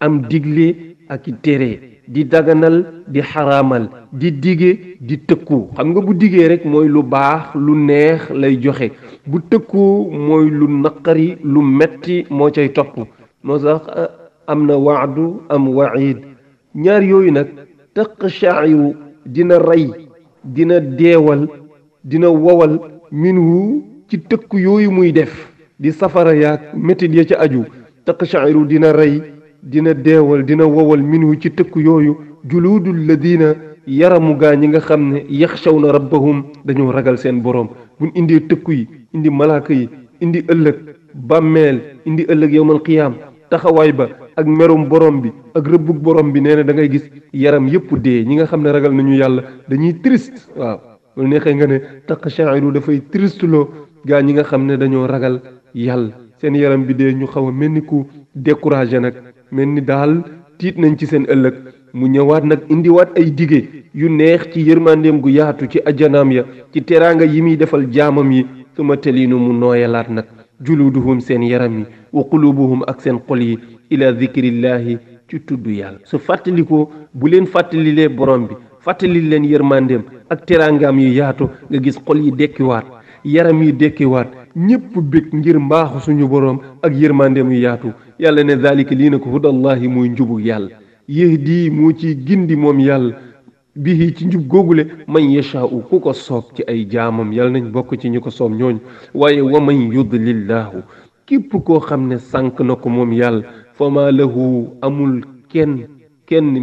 am digle ak i téere di daganal di xaraamal di dige di tëkku xam nga bu digee rek mooy lu baax lu neex lay joxe bu tëkku mooy lu naqari lu metti moo cay topp moo tax am na waadu am waid ñaar yooyu nag taqshairu dina rey dina deewal dina wowal minhu ci tëkku yooyu muy def di safara yaag métit ya ca aju taqshairu dina rey dina deewal dina wowal minhu ci tëkku yooyu juluudul ladina yaramu gaa ñi nga xam ne yaxshawna rabbahum dañoo ragal seen boroom buñ indee tëkku yi indi malaaka yi indi ëllëg bàmmeel indi ëllëg yowmal qiyaam taxawaay ba ak merum borom bi ak rëbbug borom bi nee na da ngay gis yaram yëpp dee ñi nga xam ne ragal nañu yàlla dañuy triste waaw lu neexee nga ne taqshairu dafay triste loo gaa ñi nga xam ne dañoo ragal yàlla seen yaram bi dee ñu xaw a mel ni ku découragé nag mel ni daal tiit nañ ci seen ëllëg mu ñëwaat nag indiwaat ay dige yu neex ci yërmandeem gu yaatu ci ajjanaam ya ci teraanga yi muy defal jaamam yi suma telinu mu nooyalaat nag juluduhum seen yaram yi wa qulubuhum ak seen xol yi ila zikrillahi ci tudd yàlla su fàttalikoo bu leen fàttalilee borom bi fàttali leen yërmandeem ak teraangaam yu yaatu nga gis xol yi dekkiwaat yaram yi dekkiwaat ñépp bég ngir mbaaxu suñu borom ak yërmandeem yu yaatu yàlla ne zalika lii na ko hudallahi muy njubug yàlla yahdi moo ci gindi moom yàlla bihi ci njub googule man yashaa'u ku ko soob ci ay jaamam yàlla nañ bokk ci ñu ko soob ñooñu waaye wa man yudlillahu képp koo xam ne sànk na ko moom yàlla fa ma lahu amul kenn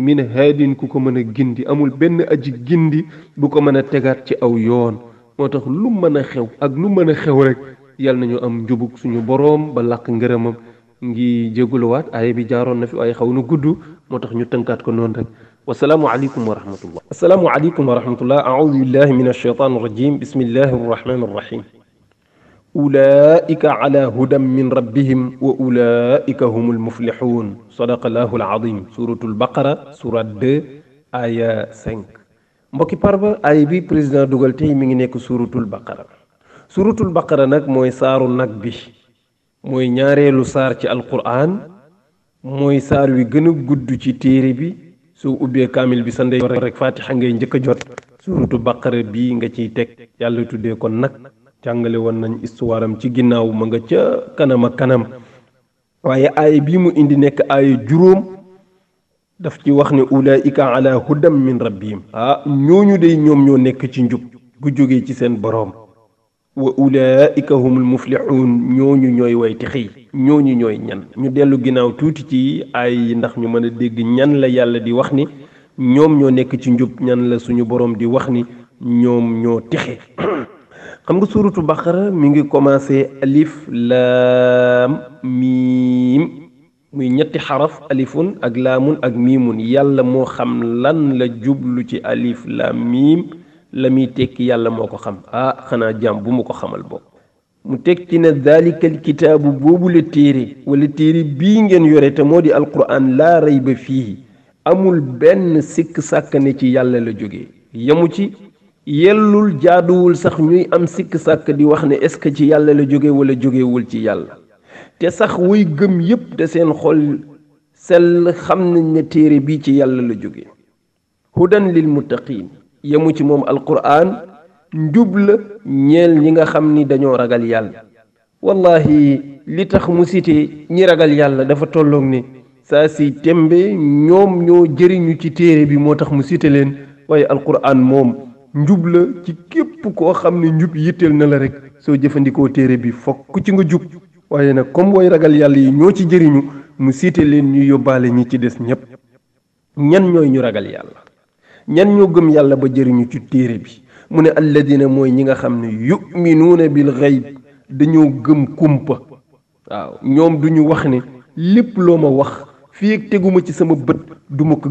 min haadin ku ko mën a gindi amul benn aji gindi bu ko mën a tegaat ci aw yoon moo tax lu mën a xew ak lu mën a xew rek yàlla nañu am njubug suñu boroom ba làq ngërëmam ngi jégaluwaat aaya bi jaaroon na fi waaye xaw na gudd moo tax ñu tënkaat ko noonu rek wasalaamu aleykum wa rahmatullah asalaamu aleykum wa rahmatullah aoudu billahi min alsheytan irrajim bismillahi arrahmani irrahim ulaika ala hudan min rabbihim wa ulaika hum almuflixuun sadaqa allahu alazim suratul baqara surat 2 aya 5 mbokki parba aaya bi président dugal tey mi ngi nekk suratul baqara nag mooy saaru nag bi mooy ñaareelu saar ci alquran mooy saar wi gën a gudd ci téere bi soo ubbee kaamil bi sa ndey rek fatiha ngay njëkk a jot suratu baqara bii nga ciy teg yàlla tuddee ko nag jàngale woon nañ histoire am ci ginnaaw ma nga ca kanam ak kanam waaye aaya bii mu indi nekk aaya juróom daf ci wax ne ulaika ala hudam min rabbihim ñooñu day ñoom ñoo nekk ci njub gu jógee ci seen boroom wa ulaika humul muflixuun ñooñu ñooy way texi ñooñu ñooy ñan ñu dellu ginnaaw tuuti ci ay ndax ñu mën a dégg ñan la yàlla di wax ni ñoom ñoo nekk ci njub ñan la suñu boroom di wax ni ñoom ñoo texe xam nga suuratu baqara mi ngi commencé alif laam miim muy ñetti xaraf alifun ak laamun ak miimun yàlla moo xam lan la jublu ci alif laam miim la muy tekki yàlla moo ko xam xanaa jàmm bu mu ko xamal bokk mu teg ci ne daalikal kitaabu boobu la téere wala téere bii ngeen yore te moo di alquran laa rayba fii amul benn sikk sàkk ne ci yàlla la jóge yamu ci yellul jaaduwul sax ñuy am sikk sàkk di wax ne est-ce que ci yàlla la jóge wala jógewul ci yàlla te sax way gëm yépp te seen xol sell xam nañ ne téere bii ci yàlla la jóge hudan lil muttaqin yemu ci moom alquran njub la ñeel ñi nga xam ni dañoo ragal yàlla wallahi li tax mu cité ñi ragal yàlla dafa tolloog ni saa si tembe ñoom ñoo jëriñu ci téere bi moo tax mu cité leen waaye alquran moom njub la ci képp koo xam ne njub yitteel na la rek soo jëfandikoo téere bi fokk ci nga jub waaye nag comme way ragal yàlla yi ñoo ci jëriñu mu cité leen ñu yóbbaale ñi ci des ñépp ñan ñooy ñu ragal yàlla ñan ñoo gëm yàlla ba jëriñu ci téere bi mu ne alladina mooy ñi nga xam ne yuminuuna bil xayb dañoo gëm kumpa waaw ñoom duñu wax ne lépp loo ma wax fii ak teguma ci sama bët duma ko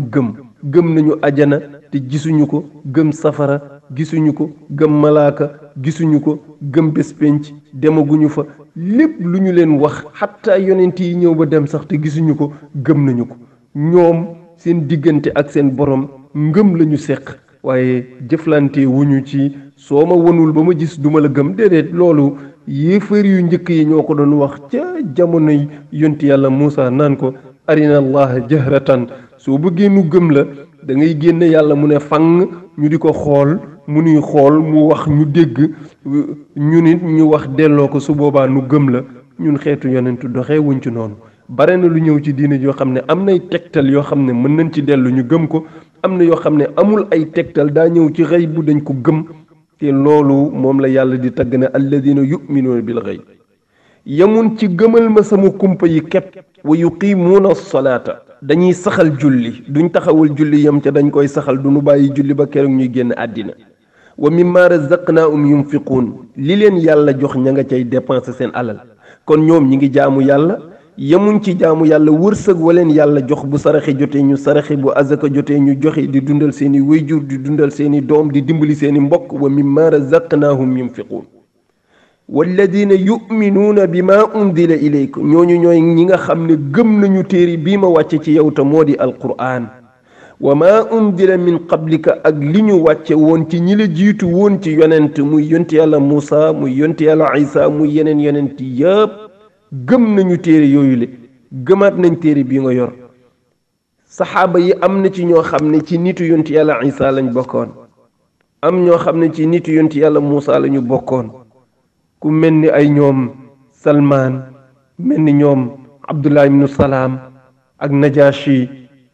gëm nañu ajana te gisuñu ko gëm safara gisuñu ko gëm malaaka gisuñu ko gëm bés penc demaguñu fa lépp lu ñu leen wax xatta yonent yi ñëw ba dem sax te gisuñu ko gëm nañu ko ñoom seen diggante ak seen borom ngëm lañu seq waaye jëflante wuñu ci soo ma wonul ba ma gis duma la gëm déedéet loolu yéefar yu njëkk yi ñoo ko doon wax ca jamonoy yonti yàlla Muusa naan ko arina allaha jahratan soo bëggee nu gëm la da ngay génne yàlla mu ne fang ñu di ko xool mu nuy xool mu wax ñu dégg ñu nit ñu wax delloo ko su boobaa nu gëm la ñun xeetu yonentu doxee wuñ ci noonu bare na lu ñëw ci diine yoo xam ne am nay tegtal yoo xam ne mën nañ ci dellu ñu gëm ko am na yoo xam ne amul ay tegtal daa ñëw ci xëy bu dañ ko gëm te loolu moom la yàlla di tagg ne alladina yuminuuna bil xayb yamun ci gëmal ma sama kumpa yi kepp wa yuqimuuna salaata dañuy saxal julli duñ taxawal julli yam ca dañ koy saxal du nu bàyyi julli ba keroog ñuy génn àddina wa mimma razaqnaahum yunfiquun li leen yàlla jox ña nga cay dépenser seen alal kon ñoom ñi ngi jaamu yàlla yemuñ ci jaamu yàlla wërsëg waleen yàlla jox bu saraxe jotee ñu saraxe bu azaka jotee ñu joxe di dundal seeni wayjur di dundal seeni doom di dimbali seeni mbokk wa mimma razaqnaahum yunfiquun walladina yuminuuna bi ma undila ilayka ñooñu ñooy ñi nga xam ne gëm nañu téere bii ma wàcce ci yow te moo di alquran wa ma undila min qablika ak li ñu wàcce woon ci ñi la jiitu woon ci yonent muy yonti yàlla Muusa muy yonti yàlla Isa muy yeneen yonent yëpp gëm nañu téere yooyu le gëmaat nañ téere bii nga yor saxaaba yi am na ci ñoo xam ne ci nitu yonti yàlla Isa lañ bokkoon am ñoo xam ne ci nitu yonti yàlla Muusa lañu bokkoon ku mel ni ay ñoom Salmaan mel ni ñoom Abdullah ibnu Salaam ak Najashi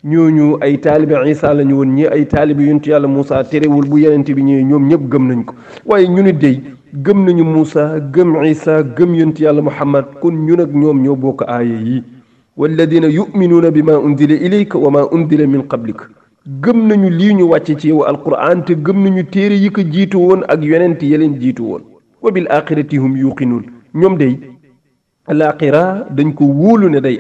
ñooñu ay taalibe Isa lañu woon ñi ay taalibe yonti yàlla Muusa terewul bu yenent bi ñëwee ñoom ñëpp gëm nañ ko waaye ñu ni dey gëm nañu Muusa gëm Isa gëm yonti yàlla Muhammad kon ñun ak ñoom ñoo bokk aaya yi walladina yuminuuna bi ma undila ilayka wa ma undila min qablik gëm nañu lii ñu wàcce ci yow alquran te gëm nañu téere yi ko jiitu woon ak yonent yeleen jiitu woon wa bil axirati hum yuqinuun ñoom day alaxira dañ ko wóolu ne day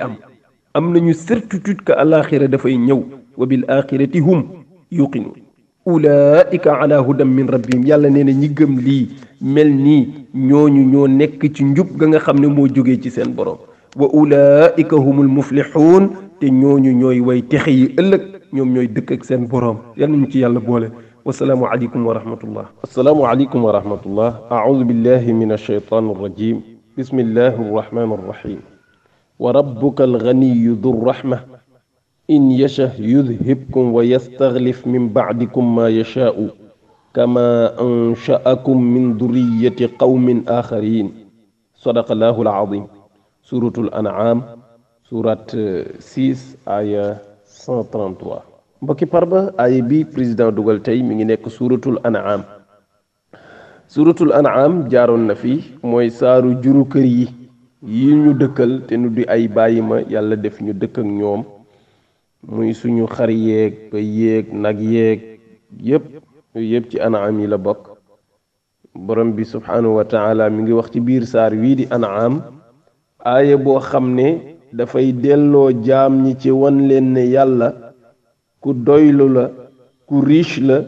am nañu certitude que alaxira dafay ñëw wa bil axirati hum yuqinuun ulaika ala hudan min rabbihim yàlla nee na ñi gëm lii mel nii ñooñu ñoo nekk ci njub ga nga xam ne moo jógee ci seen borom wa ulaika humul muflixuun te ñooñu ñooy way texe yi ëllëg ñoom ñooy dëkk ak seen borom yal nañu ci yàlla boole wasalaamu aleykum wa rahmatullah assalaamu aleykum wa rahmatullah aaudu billahi min alshaytan arrajim bismillahi arrahmani arrahim wa rabbuka alganiyu du rahma in yasha yudhibkum wa yastaglif min bacdikum ma yashaau kama anshaakum min duriyati qawmin axarin sadaqa allahu alazim suratul an'am surat 6 aya 133. mbokki parba aaya bi président dugal tey mi ngi nekk suuratul an'am. suuratul an'am jaaroon na fi mooy saaru juru kër yi ñu dëkkal te nu di ay bàyyi ma yàlla def ñu dëkk ak ñoom muy suñu xar yeeg ba yéeg nag yeeg yépp ci an'am yi la bokk. borom bi subhanahu wa taala mi ngi wax ci biir saar wii di an'am aaya boo xam ne dafay delloo jaam ñi ci wan leen ne yàlla ku doylu la ku riche la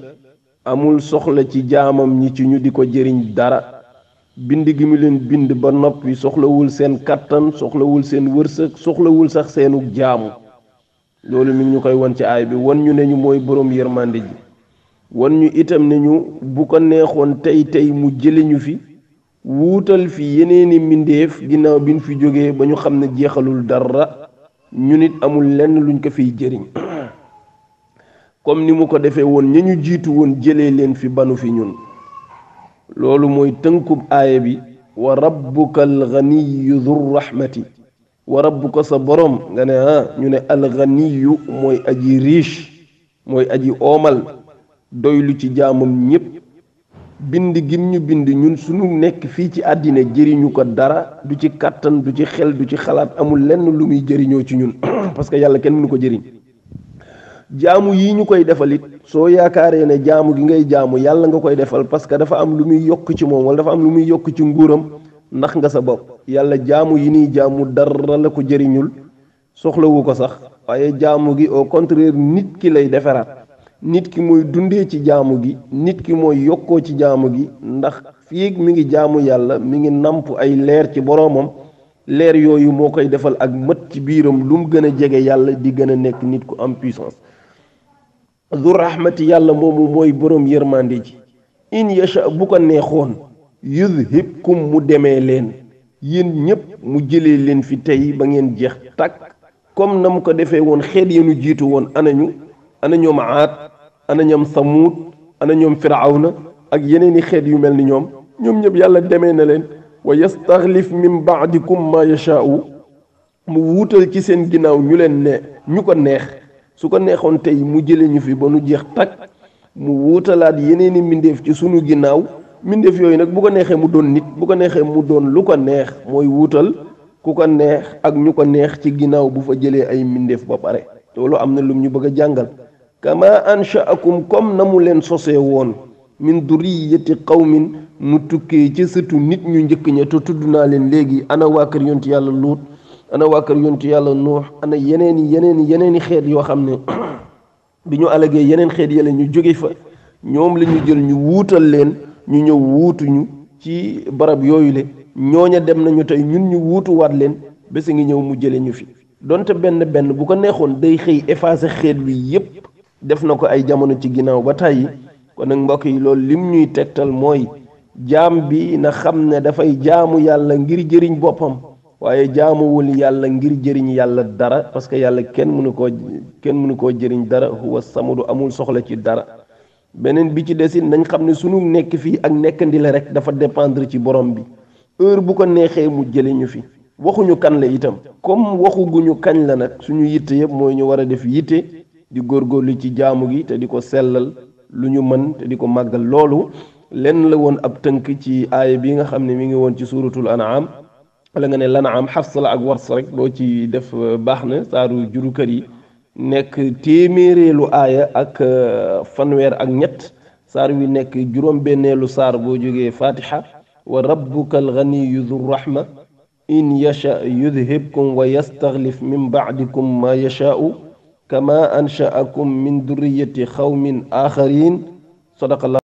amul soxla ci jaamam ñi ci ñu di ko jëriñ dara. bind gi mu leen bind ba noppi soxlawul seen kattan soxlawul seen wërsëg soxlawul sax seenu jaamu. loolu mi ngi ñu koy won ci aay bi won ñu ne ñu mooy boroom yërmande ji won ñu itam ne ñu bu ko neexoon tey mu jële ñu fi wuutal fi yeneeni mbindeef ginnaaw bi ñu fi jógee ba ñu xam ne jeexalul dara ñu nit amul lenn luñ ko fiy jëriñ comme ni mu ko defee woon ña ñu jiitu woon jëlee leen fi banu fi ñun. loolu mooy tënkub aaya bi wa rabbuka alganiyu du rahmati wa rabbuka sa borom nga ne ñu ne alganiyu mooy aji riche mooy aji oomal doylu ci jaamam ñépp bind gim ñu bind ñun sunu nekk fii ci àddina jëriñu ko dara du ci kàttan du ci xel du ci xalaat amul lenn lu muy jëriñoo ci ñun parce que yàlla kenn mënu ko jëriñ. jaamu yi ñu koy defalit soo yaakaaree ne jaamu gi ngay jaamu yàlla nga koy defal parce que dafa am lu muy yokk ci moom wala dafa am lu muy yokk ci nguuram ndax nga sa bopp. yàlla jaamu yi nii jaamu dara la ko jëriñul soxlawu ko sax waaye jaamu gi au contraire nit ki lay defaraat nit ki mooy dundee ci jaamu gi nit ki mooy yokkoo ci jaamu gi ndax fii mi ngi jaamu yàlla mi ngi namp ay leer ci boroomam leer yooyu moo koy defal ak mët ci biiram lu mu gën a jege yàlla di gën a nekk nit ku am puissance. du rahmati yàlla moomu mooy boroom yërmande ji in yasha bu ko neexoon yudhibkum mu demee leen yéen ñépp mu jëlee leen fi tey ba ngeen jeex takk comme na mu ko defee woon xeet yenu jiitu woon ana ñoom aat ana ñoom samuud ana ñoom firawna ak yeneeni xeet yu mel ni ñoom ñëpp yàlla demee na leen wa yastaxlif min baadikum ma yashaa'u mu wuutal ci seen ginnaaw ñu ko neex su ko neexoon tey mu jëlee ñu fi ba nu jeex takk mu wuutalaat yeneeni mbindeef ci sunu ginnaaw mbindeef yooyu nag bu ko neexee mu doon nit bu ko neexee mu doon lu ko neex mooy wuutal ku ko neex ak ñu ko neex ci ginnaaw bu fa jëlee ay mbindeef ba pare loolu am na lum ñu bëgg a jàngal kama ansha'akum comme na mu leen sosee woon min duriyati qawmin mu tukkee ci sëtu nit ñu njëkk ña te tudd naa leen léegi ana waa kër yontu yàlla luut ana waa kër yontu yàlla nuux ana yeneeni xeet yoo xam ne bi ñu alagee yeneen xeet yële ñu jóge fa ñoom la ñu jël ñu wuutal leen ñu ñëw wuutuñu ci barab yooyu le ñooña dem nañu tey ñun ñu wuutuwaat leen bés ngi ñëw mu jële ñu fi donte benn bu ko neexoon day xëy effacer xeet wi yépp def na ko ay jamono ci ginnaaw ba tàyyi kon nag mbokk yi loolu lim ñuy tegtal mooy jaam bi na xam ne dafay jaamu yàlla ngir jëriñ boppam waaye jaamuwul yàlla ngir jëriñ yàlla dara parce que yàlla kenn mënu koo jëriñ dara huwa samudu amul soxla ci dara. beneen bi ci desit nañ xam ne sunu nekk fii ak nekkandi la rek dafa dépendre ci borom bi heure bu ko neexee mu jële ñu fi waxuñu kan la itam comme waxuguñu kañ la nag suñu yitte yëpp mooy ñu war a def yitte di góorgóorlu ci jaamu gi te di ko sellal lu ñu mën te di ko màggal loolu lenn la woon ab tënk ci aaya bi nga xam ne mi ngi woon ci suuratul an'am wala nga ne l'an'am Hafs la ak Wars rek loo ci def baax na saaru juru kër yi nekk téeméereelu aaya ak fanweer ak ñett saar wi nekk juróom-benneelu saar boo jógee fatiha wa rabbuka alganiyu du rahma in yasha yudhibkum wa yastaxlif min ba'dikum ma yashaa'u kama ansha'akum min durriyati xawmin axarin sadaqa